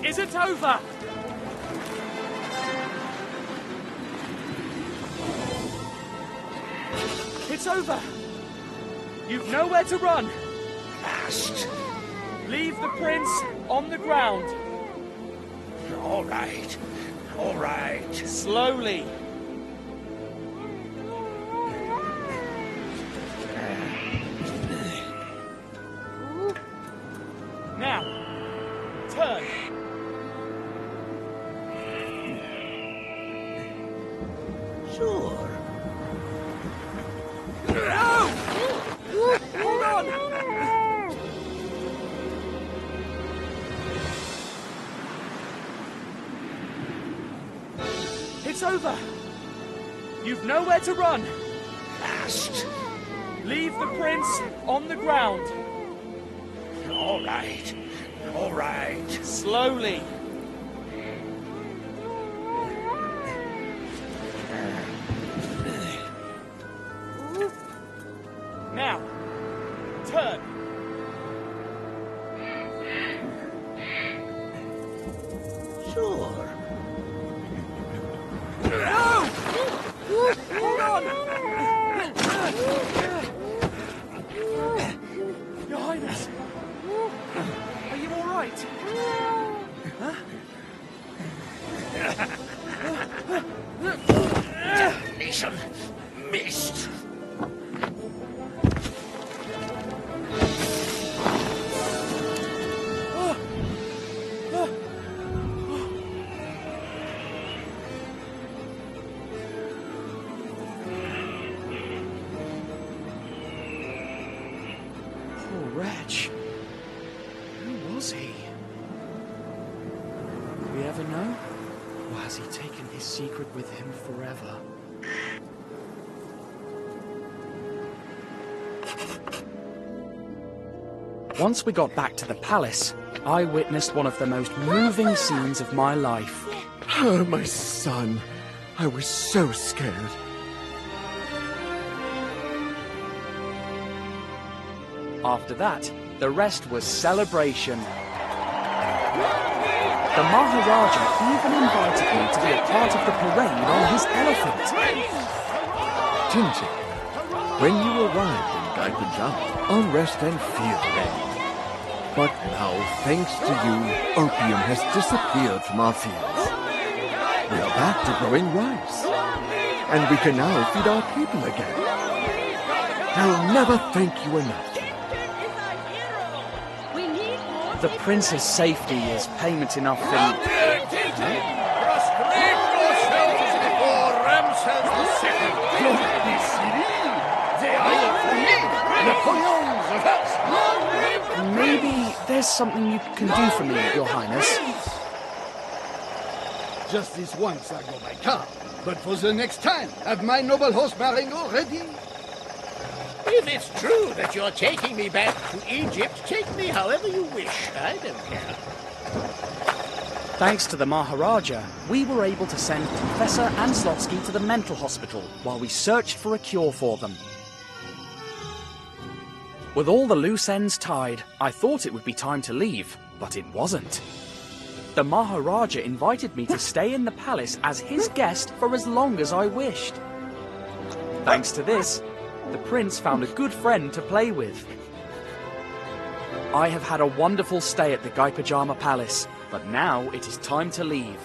Isn't over! It's over! You've nowhere to run! Fast. Leave the prince on the ground. All right. All right. Slowly. Now, turn. Sure. No! Hold on! It's over. You've nowhere to run. Fast. Leave the prince on the ground. All right. All right. Slowly. Now, turn. Sure. No! Hold on! Your Highness, are you all right? Huh? Damnation. Missed. Poor wretch. Who was he? Do we ever know? Or has he taken his secret with him forever? Once we got back to the palace, I witnessed one of the most moving scenes of my life. Oh, my son. I was so scared. After that, the rest was celebration. The Maharaja even invited me to be a part of the parade on his elephant. Tintin, when you arrived in Guy Pajama, unrest and fear reigned. But now, thanks to you, opium has disappeared from our fields. We are back to growing rice. And we can now feed our people again. I'll never thank you enough. The prince's safety is payment enough for... Maybe there's something you can do for me, Your Highness. Just this once I go by car, but for the next time, have my noble host Marengo ready? If it's true that you're taking me back to Egypt, take me however you wish. I don't care. Thanks to the Maharaja, we were able to send Professor Anslotsky to the mental hospital while we searched for a cure for them. With all the loose ends tied, I thought it would be time to leave, but it wasn't. The Maharaja invited me to stay in the palace as his guest for as long as I wished. Thanks to this, the prince found a good friend to play with. I have had a wonderful stay at the Guy Pajama Palace, but now it is time to leave.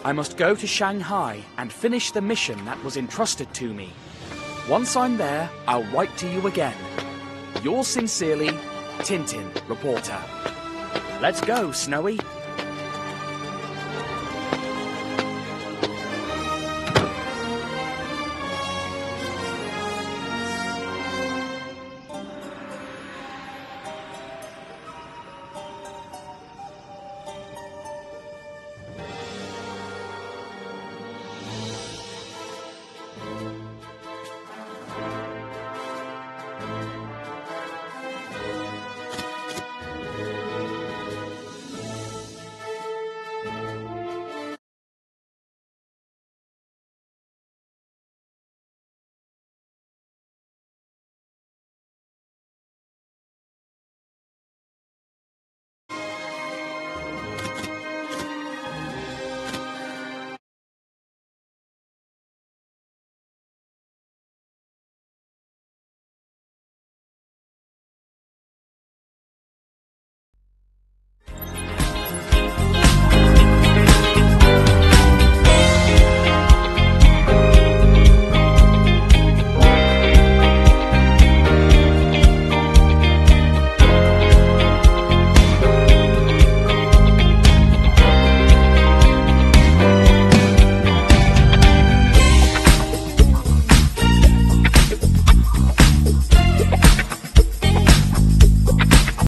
I must go to Shanghai and finish the mission that was entrusted to me. Once I'm there, I'll write to you again. Yours sincerely, Tintin, reporter. Let's go, Snowy.